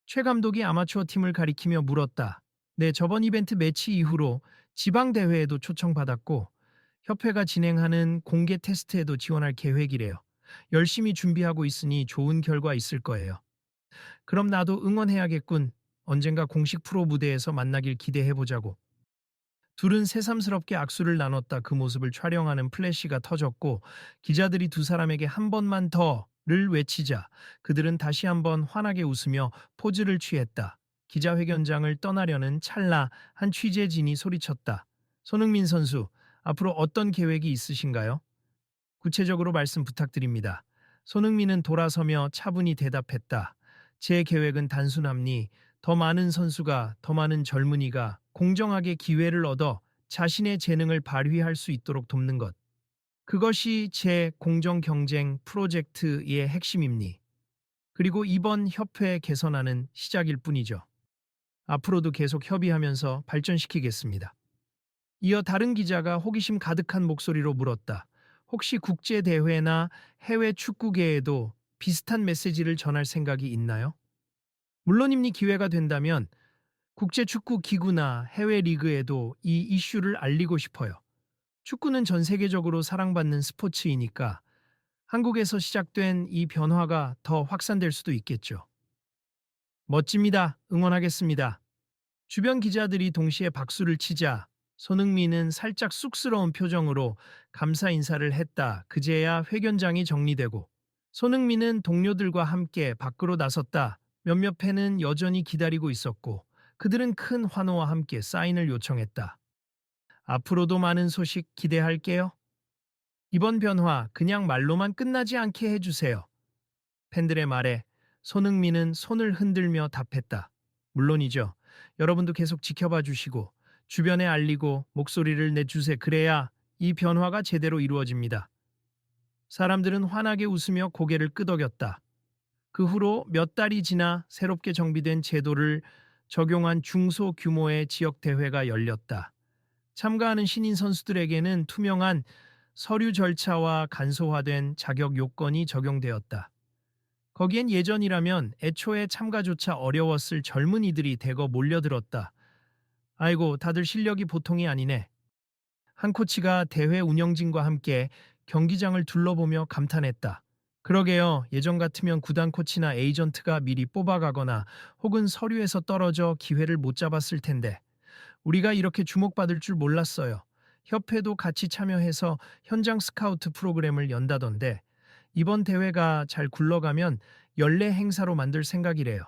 최 감독이 아마추어 팀을 가리키며 물었다. 네, 저번 이벤트 매치 이후로 지방 대회에도 초청받았고 협회가 진행하는 공개 테스트에도 지원할 계획이래요. 열심히 준비하고 있으니 좋은 결과 있을 거예요. 그럼 나도 응원해야겠군. 언젠가 공식 프로 무대에서 만나길 기대해보자고. 둘은 새삼스럽게 악수를 나눴다. 그 모습을 촬영하는 플래시가 터졌고 기자들이 두 사람에게 한 번만 더를 외치자 그들은 다시 한번 환하게 웃으며 포즈를 취했다. 기자회견장을 떠나려는 찰나 한 취재진이 소리쳤다. 손흥민 선수, 앞으로 어떤 계획이 있으신가요? 구체적으로 말씀 부탁드립니다. 손흥민은 돌아서며 차분히 대답했다. 제 계획은 단순합니. 더 많은 선수가, 더 많은 젊은이가 공정하게 기회를 얻어 자신의 재능을 발휘할 수 있도록 돕는 것. 그것이 제 공정 경쟁 프로젝트의 핵심입니. 그리고 이번 협회 개선안은 시작일 뿐이죠. 앞으로도 계속 협의하면서 발전시키겠습니다. 이어 다른 기자가 호기심 가득한 목소리로 물었다. 혹시 국제대회나 해외 축구계에도 비슷한 메시지를 전할 생각이 있나요? 물론입니. 기회가 된다면 국제축구기구나 해외 리그에도 이 이슈를 알리고 싶어요. 축구는 전 세계적으로 사랑받는 스포츠이니까 한국에서 시작된 이 변화가 더 확산될 수도 있겠죠. 멋집니다. 응원하겠습니다. 주변 기자들이 동시에 박수를 치자 손흥민은 살짝 쑥스러운 표정으로 감사 인사를 했다. 그제야 회견장이 정리되고 손흥민은 동료들과 함께 밖으로 나섰다. 몇몇 팬은 여전히 기다리고 있었고 그들은 큰 환호와 함께 사인을 요청했다. 앞으로도 많은 소식 기대할게요. 이번 변화 그냥 말로만 끝나지 않게 해주세요. 팬들의 말에 손흥민은 손을 흔들며 답했다. 물론이죠. 여러분도 계속 지켜봐 주시고 주변에 알리고 목소리를 내주세. 그래야 이 변화가 제대로 이루어집니다. 사람들은 환하게 웃으며 고개를 끄덕였다. 그 후로 몇 달이 지나 새롭게 정비된 제도를 적용한 중소규모의 지역대회가 열렸다. 참가하는 신인 선수들에게는 투명한 서류 절차와 간소화된 자격 요건이 적용되었다. 거기엔 예전이라면 애초에 참가조차 어려웠을 젊은이들이 대거 몰려들었다. 아이고, 다들 실력이 보통이 아니네. 한 코치가 대회 운영진과 함께 경기장을 둘러보며 감탄했다. 그러게요. 예전 같으면 구단 코치나 에이전트가 미리 뽑아가거나 혹은 서류에서 떨어져 기회를 못 잡았을 텐데 우리가 이렇게 주목받을 줄 몰랐어요. 협회도 같이 참여해서 현장 스카우트 프로그램을 연다던데 이번 대회가 잘 굴러가면 연례 행사로 만들 생각이래요.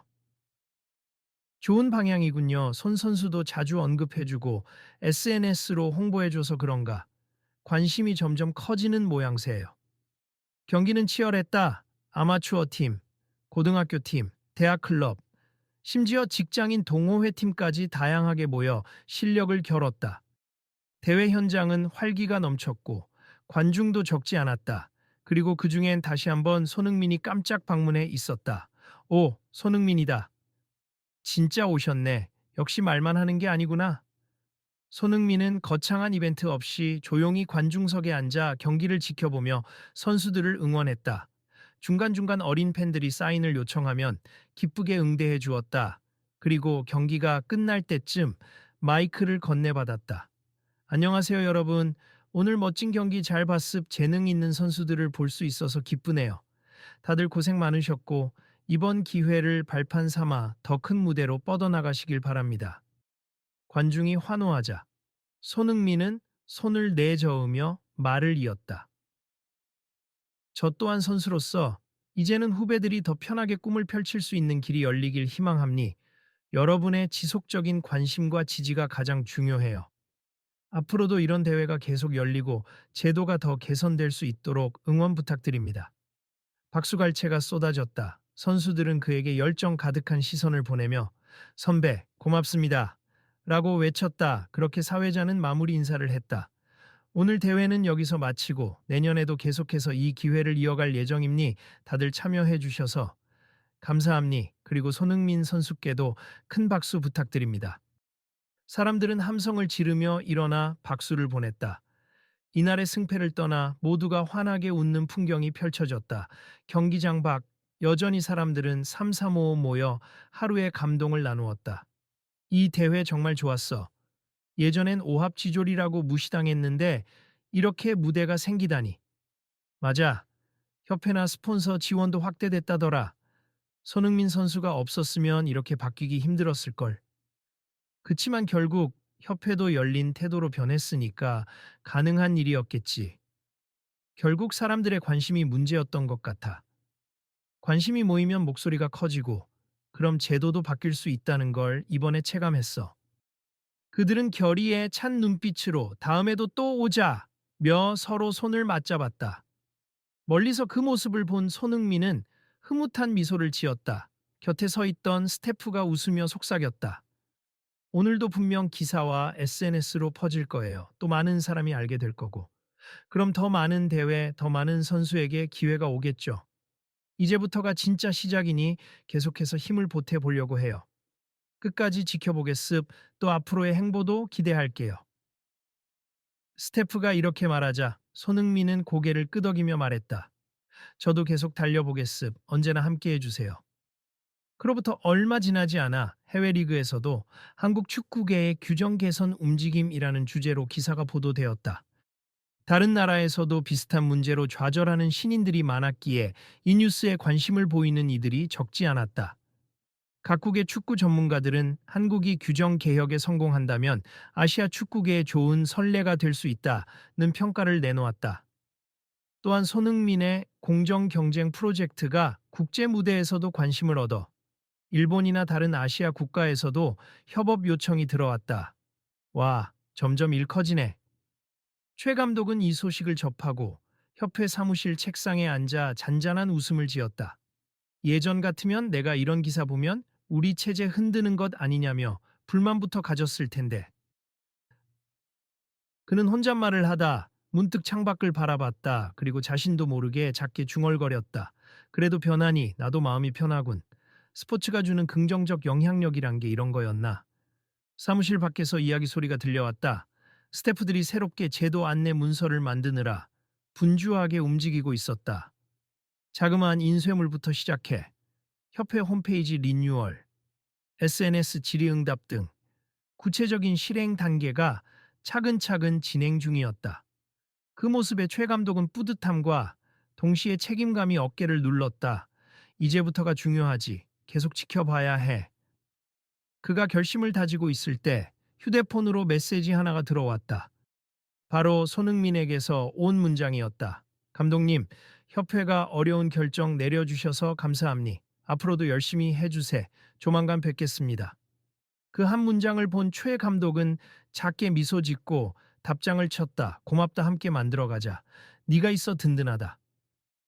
좋은 방향이군요. 손 선수도 자주 언급해주고 SNS로 홍보해줘서 그런가. 관심이 점점 커지는 모양새예요. 경기는 치열했다. 아마추어 팀, 고등학교 팀, 대학 클럽, 심지어 직장인 동호회 팀까지 다양하게 모여 실력을 겨뤘다. 대회 현장은 활기가 넘쳤고 관중도 적지 않았다. 그리고 그중엔 다시 한번 손흥민이 깜짝 방문해 있었다. 오, 손흥민이다. 진짜 오셨네. 역시 말만 하는 게 아니구나. 손흥민은 거창한 이벤트 없이 조용히 관중석에 앉아 경기를 지켜보며 선수들을 응원했다. 중간중간 어린 팬들이 사인을 요청하면 기쁘게 응대해 주었다. 그리고 경기가 끝날 때쯤 마이크를 건네받았다. 안녕하세요, 여러분. 오늘 멋진 경기 잘 봤습. 재능 있는 선수들을 볼 수 있어서 기쁘네요. 다들 고생 많으셨고 이번 기회를 발판 삼아 더 큰 무대로 뻗어나가시길 바랍니다. 관중이 환호하자 손흥민은 손을 내저으며 말을 이었다. 저 또한 선수로서 이제는 후배들이 더 편하게 꿈을 펼칠 수 있는 길이 열리길 희망합니. 여러분의 지속적인 관심과 지지가 가장 중요해요. 앞으로도 이런 대회가 계속 열리고 제도가 더 개선될 수 있도록 응원 부탁드립니다. 박수갈채가 쏟아졌다. 선수들은 그에게 열정 가득한 시선을 보내며 선배, 고맙습니다. 라고 외쳤다. 그렇게 사회자는 마무리 인사를 했다. 오늘 대회는 여기서 마치고 내년에도 계속해서 이 기회를 이어갈 예정입니 다들 참여해 주셔서 감사합니. 그리고 손흥민 선수께도 큰 박수 부탁드립니다. 사람들은 함성을 지르며 일어나 박수를 보냈다. 이날의 승패를 떠나 모두가 환하게 웃는 풍경이 펼쳐졌다. 경기장 밖 여전히 사람들은 삼삼오오 모여 하루의 감동을 나누었다. 이 대회 정말 좋았어. 예전엔 오합지졸이라고 무시당했는데 이렇게 무대가 생기다니. 맞아. 협회나 스폰서 지원도 확대됐다더라. 손흥민 선수가 없었으면 이렇게 바뀌기 힘들었을걸. 그치만 결국 협회도 열린 태도로 변했으니까 가능한 일이었겠지. 결국 사람들의 관심이 문제였던 것 같아. 관심이 모이면 목소리가 커지고 그럼 제도도 바뀔 수 있다는 걸 이번에 체감했어. 그들은 결의에 찬 눈빛으로 다음에도 또 오자 며 서로 손을 맞잡았다. 멀리서 그 모습을 본 손흥민은 흐뭇한 미소를 지었다. 곁에 서 있던 스태프가 웃으며 속삭였다. 오늘도 분명 기사와 SNS로 퍼질 거예요. 또 많은 사람이 알게 될 거고. 그럼 더 많은 대회, 더 많은 선수에게 기회가 오겠죠. 이제부터가 진짜 시작이니 계속해서 힘을 보태 보려고 해요. 끝까지 지켜보겠습. 또 앞으로의 행보도 기대할게요. 스태프가 이렇게 말하자 손흥민은 고개를 끄덕이며 말했다. 저도 계속 달려보겠습. 언제나 함께 해주세요. 그로부터 얼마 지나지 않아 해외 리그에서도 한국 축구계의 규정 개선 움직임이라는 주제로 기사가 보도되었다. 다른 나라에서도 비슷한 문제로 좌절하는 신인들이 많았기에 이 뉴스에 관심을 보이는 이들이 적지 않았다. 각국의 축구 전문가들은 한국이 규정 개혁에 성공한다면 아시아 축구계에 좋은 선례가 될 수 있다는 평가를 내놓았다. 또한 손흥민의 공정 경쟁 프로젝트가 국제 무대에서도 관심을 얻어 일본이나 다른 아시아 국가에서도 협업 요청이 들어왔다. 와, 점점 일 커지네. 최 감독은 이 소식을 접하고 협회 사무실 책상에 앉아 잔잔한 웃음을 지었다. 예전 같으면 내가 이런 기사 보면 우리 체제 흔드는 것 아니냐며 불만부터 가졌을 텐데. 그는 혼잣말을 하다 문득 창밖을 바라봤다. 그리고 자신도 모르게 작게 중얼거렸다. 그래도 변하니 나도 마음이 편하군. 스포츠가 주는 긍정적 영향력이란 게 이런 거였나. 사무실 밖에서 이야기 소리가 들려왔다. 스태프들이 새롭게 제도 안내 문서를 만드느라 분주하게 움직이고 있었다. 자그마한 인쇄물부터 시작해 협회 홈페이지 리뉴얼, SNS 질의응답 등 구체적인 실행 단계가 차근차근 진행 중이었다. 그 모습에 최 감독은 뿌듯함과 동시에 책임감이 어깨를 눌렀다. 이제부터가 중요하지. 계속 지켜봐야 해. 그가 결심을 다지고 있을 때 휴대폰으로 메시지 하나가 들어왔다. 바로 손흥민에게서 온 문장이었다. 감독님, 협회가 어려운 결정 내려주셔서 감사합니. 앞으로도 열심히 해주세. 조만간 뵙겠습니다. 그 한 문장을 본 최 감독은 작게 미소 짓고 답장을 쳤다. 고맙다 함께 만들어가자. 네가 있어 든든하다.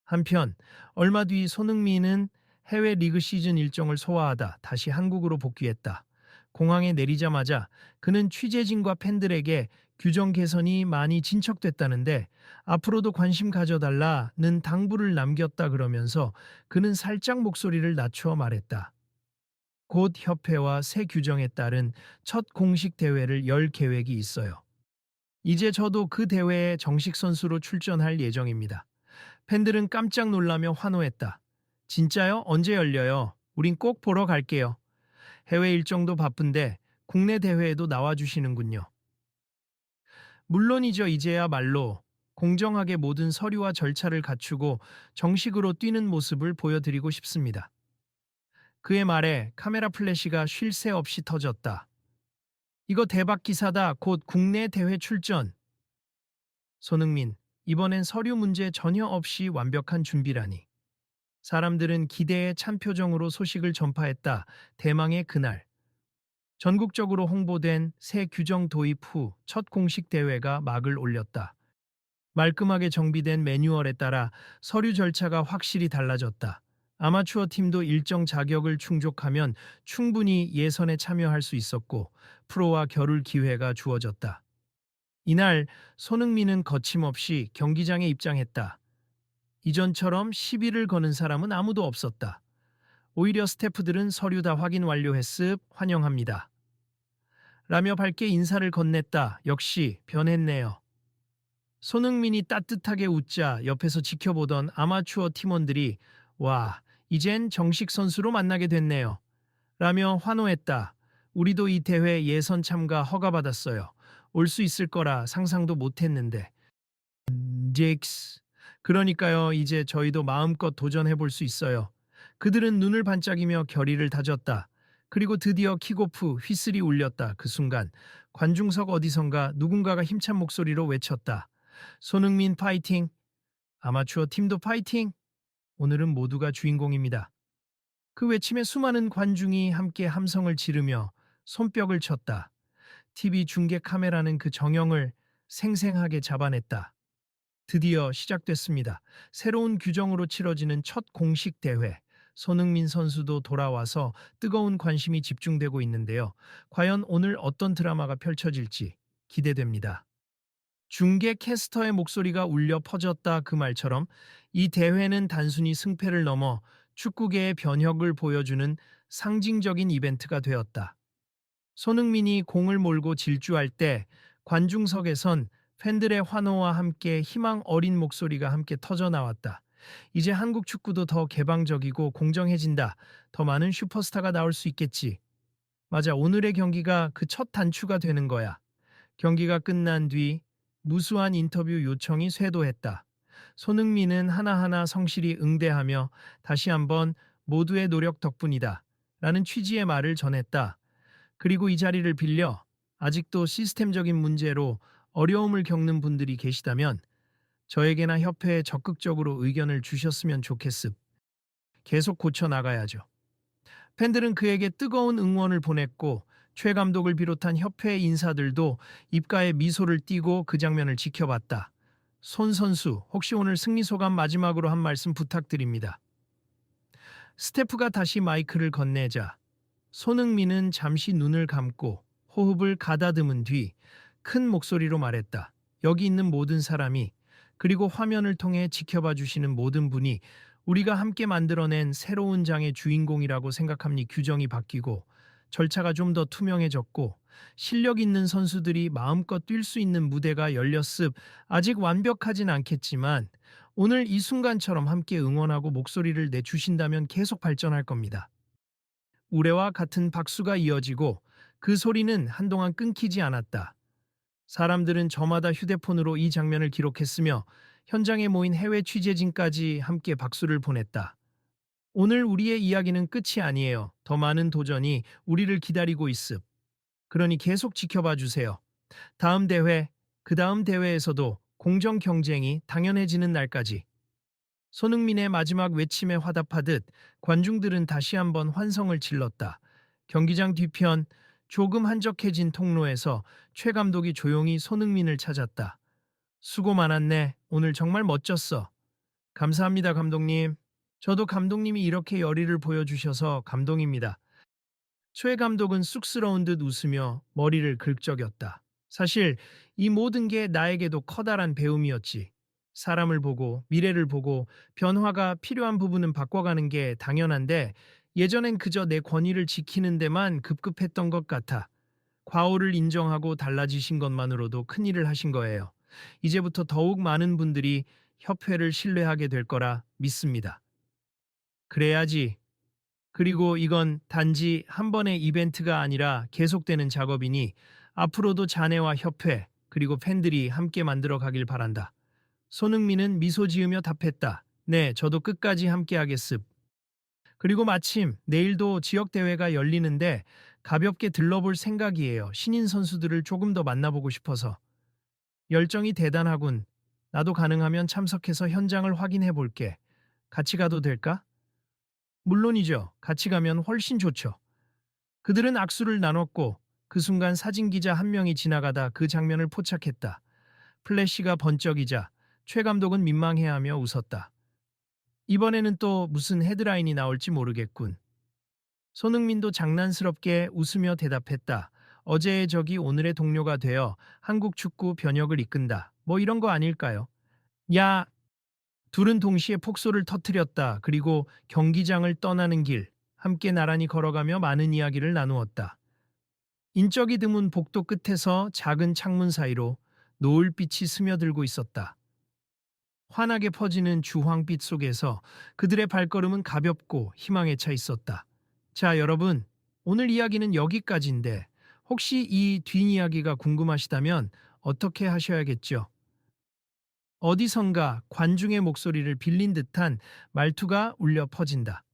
한편 얼마 뒤 손흥민은 해외 리그 시즌 일정을 소화하다 다시 한국으로 복귀했다. 공항에 내리자마자 그는 취재진과 팬들에게 규정 개선이 많이 진척됐다는데 앞으로도 관심 가져달라는 당부를 남겼다 그러면서 그는 살짝 목소리를 낮춰 말했다. 곧 협회와 새 규정에 따른 첫 공식 대회를 열 계획이 있어요. 이제 저도 그 대회에 정식 선수로 출전할 예정입니다. 팬들은 깜짝 놀라며 환호했다. 진짜요? 언제 열려요? 우린 꼭 보러 갈게요. 해외 일정도 바쁜데 국내 대회에도 나와주시는군요. 물론이죠. 이제야말로 공정하게 모든 서류와 절차를 갖추고 정식으로 뛰는 모습을 보여드리고 싶습니다. 그의 말에 카메라 플래시가 쉴 새 없이 터졌다. 이거 대박 기사다. 곧 국내 대회 출전. 손흥민, 이번엔 서류 문제 전혀 없이 완벽한 준비라니. 사람들은 기대에 찬 표정으로 소식을 전파했다. 대망의 그날. 전국적으로 홍보된 새 규정 도입 후 첫 공식 대회가 막을 올렸다. 말끔하게 정비된 매뉴얼에 따라 서류 절차가 확실히 달라졌다. 아마추어 팀도 일정 자격을 충족하면 충분히 예선에 참여할 수 있었고 프로와 겨룰 기회가 주어졌다. 이날 손흥민은 거침없이 경기장에 입장했다. 이전처럼 시비를 거는 사람은 아무도 없었다. 오히려 스태프들은 서류 다 확인 완료했습 환영합니다. 라며 밝게 인사를 건넸다. 역시 변했네요. 손흥민이 따뜻하게 웃자 옆에서 지켜보던 아마추어 팀원들이 와, 이젠 정식 선수로 만나게 됐네요. 라며 환호했다. 우리도 이 대회 예선 참가 허가받았어요. 올 수 있을 거라 상상도 못했는데. 잭스. 그러니까요, 이제 저희도 마음껏 도전해 볼 수 있어요. 그들은 눈을 반짝이며 결의를 다졌다. 그리고 드디어 킥오프 휘슬이 울렸다. 그 순간 관중석 어디선가 누군가가 힘찬 목소리로 외쳤다. 손흥민 파이팅! 아마추어 팀도 파이팅! 오늘은 모두가 주인공입니다. 그 외침에 수많은 관중이 함께 함성을 지르며 손뼉을 쳤다. TV 중계 카메라는 그 정영을 생생하게 잡아냈다. 드디어 시작됐습니다. 새로운 규정으로 치러지는 첫 공식 대회. 손흥민 선수도 돌아와서 뜨거운 관심이 집중되고 있는데요. 과연 오늘 어떤 드라마가 펼쳐질지 기대됩니다. 중계 캐스터의 목소리가 울려 퍼졌다. 그 말처럼 이 대회는 단순히 승패를 넘어 축구계의 변혁을 보여주는 상징적인 이벤트가 되었다. 손흥민이 공을 몰고 질주할 때 관중석에선 팬들의 환호와 함께 희망 어린 목소리가 함께 터져 나왔다. 이제 한국 축구도 더 개방적이고 공정해진다. 더 많은 슈퍼스타가 나올 수 있겠지. 맞아, 오늘의 경기가 그 첫 단추가 되는 거야. 경기가 끝난 뒤 무수한 인터뷰 요청이 쇄도했다. 손흥민은 하나하나 성실히 응대하며 다시 한번 모두의 노력 덕분이다. 라는 취지의 말을 전했다. 그리고 이 자리를 빌려 아직도 시스템적인 문제로 어려움을 겪는 분들이 계시다면 저에게나 협회에 적극적으로 의견을 주셨으면 좋겠음. 계속 고쳐 나가야죠. 팬들은 그에게 뜨거운 응원을 보냈고 최 감독을 비롯한 협회 인사들도 입가에 미소를 띠고 그 장면을 지켜봤다. 손 선수, 혹시 오늘 승리 소감 마지막으로 한 말씀 부탁드립니다. 스태프가 다시 마이크를 건네자 손흥민은 잠시 눈을 감고 호흡을 가다듬은 뒤 큰 목소리로 말했다. 여기 있는 모든 사람이 그리고 화면을 통해 지켜봐 주시는 모든 분이 우리가 함께 만들어낸 새로운 장의 주인공이라고 생각합니. 규정이 바뀌고 절차가 좀 더 투명해졌고 실력 있는 선수들이 마음껏 뛸 수 있는 무대가 열렸습. 아직 완벽하진 않겠지만 오늘 이 순간처럼 함께 응원하고 목소리를 내주신다면 계속 발전할 겁니다. 우레와 같은 박수가 이어지고 그 소리는 한동안 끊기지 않았다. 사람들은 저마다 휴대폰으로 이 장면을 기록했으며 현장에 모인 해외 취재진까지 함께 박수를 보냈다. 오늘 우리의 이야기는 끝이 아니에요. 더 많은 도전이 우리를 기다리고 있습. 그러니 계속 지켜봐 주세요. 다음 대회, 그 다음 대회에서도 공정 경쟁이 당연해지는 날까지. 손흥민의 마지막 외침에 화답하듯 관중들은 다시 한번 환성을 질렀다. 경기장 뒤편 조금 한적해진 통로에서 최 감독이 조용히 손흥민을 찾았다. 수고 많았네. 오늘 정말 멋졌어. 감사합니다, 감독님. 저도 감독님이 이렇게 열의를 보여주셔서 감동입니다. 최 감독은 쑥스러운 듯 웃으며 머리를 긁적였다. 사실 이 모든 게 나에게도 커다란 배움이었지. 사람을 보고 미래를 보고 변화가 필요한 부분은 바꿔가는 게 당연한데 예전엔 그저 내 권위를 지키는 데만 급급했던 것 같아. 과오를 인정하고 달라지신 것만으로도 큰일을 하신 거예요. 이제부터 더욱 많은 분들이 협회를 신뢰하게 될 거라 믿습니다. 그래야지. 그리고 이건 단지 한 번의 이벤트가 아니라 계속되는 작업이니 앞으로도 자네와 협회 그리고 팬들이 함께 만들어 가길 바란다. 손흥민은 미소 지으며 답했다. 네, 저도 끝까지 함께 하겠습. 그리고 마침 내일도 지역 대회가 열리는데 가볍게 들러볼 생각이에요. 신인 선수들을 조금 더 만나보고 싶어서. 열정이 대단하군. 나도 가능하면 참석해서 현장을 확인해 볼게. 같이 가도 될까? 물론이죠. 같이 가면 훨씬 좋죠. 그들은 악수를 나눴고 그 순간 사진 기자 한 명이 지나가다 그 장면을 포착했다. 플래시가 번쩍이자 최 감독은 민망해하며 웃었다. 이번에는 또 무슨 헤드라인이 나올지 모르겠군. 손흥민도 장난스럽게 웃으며 대답했다. 어제의 적이 오늘의 동료가 되어 한국 축구 변혁을 이끈다. 뭐 이런 거 아닐까요? 야, 둘은 동시에 폭소를 터뜨렸다. 그리고 경기장을 떠나는 길, 함께 나란히 걸어가며 많은 이야기를 나누었다. 인적이 드문 복도 끝에서 작은 창문 사이로 노을빛이 스며들고 있었다. 환하게 퍼지는 주황빛 속에서 그들의 발걸음은 가볍고 희망에 차 있었다. 자, 여러분, 오늘 이야기는 여기까지인데 혹시 이 뒷이야기가 궁금하시다면 어떻게 하셔야겠죠? 어디선가 관중의 목소리를 빌린 듯한 말투가 울려 퍼진다.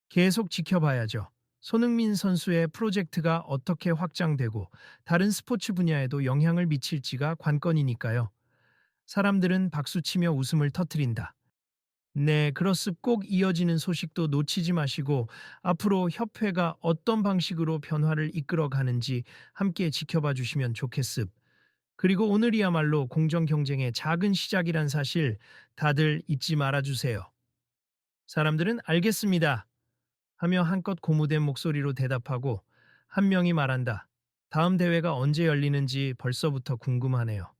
계속 지켜봐야죠. 손흥민 선수의 프로젝트가 어떻게 확장되고 다른 스포츠 분야에도 영향을 미칠지가 관건이니까요. 사람들은 박수치며 웃음을 터뜨린다. 네, 그렇습 꼭 이어지는 소식도 놓치지 마시고 앞으로 협회가 어떤 방식으로 변화를 이끌어 가는지 함께 지켜봐 주시면 좋겠습. 그리고 오늘이야말로 공정 경쟁의 작은 시작이란 사실 다들 잊지 말아 주세요. 사람들은 알겠습니다 하며 한껏 고무된 목소리로 대답하고 한 명이 말한다. 다음 대회가 언제 열리는지 벌써부터 궁금하네요.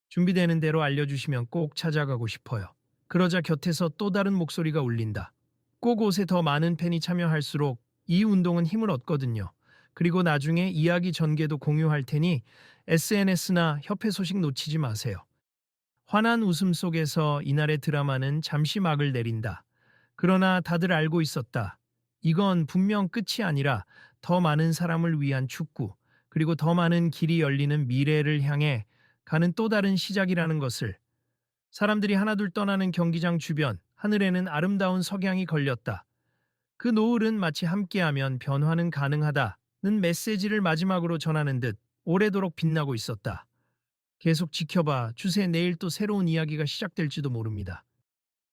준비되는 대로 알려주시면 꼭 찾아가고 싶어요. 그러자 곁에서 또 다른 목소리가 울린다. 꼭 옷에 더 많은 팬이 참여할수록 이 운동은 힘을 얻거든요. 그리고 나중에 이야기 전개도 공유할 테니 SNS나 협회 소식 놓치지 마세요. 환한 웃음 속에서 이날의 드라마는 잠시 막을 내린다. 그러나 다들 알고 있었다. 이건 분명 끝이 아니라 더 많은 사람을 위한 축구, 그리고 더 많은 길이 열리는 미래를 향해 가는 또 다른 시작이라는 것을. 사람들이 하나둘 떠나는 경기장 주변, 하늘에는 아름다운 석양이 걸렸다. 그 노을은 마치 함께하면 변화는 가능하다는 메시지를 마지막으로 전하는 듯 오래도록 빛나고 있었다. 계속 지켜봐 주세. 내일 또 새로운 이야기가 시작될지도 모릅니다.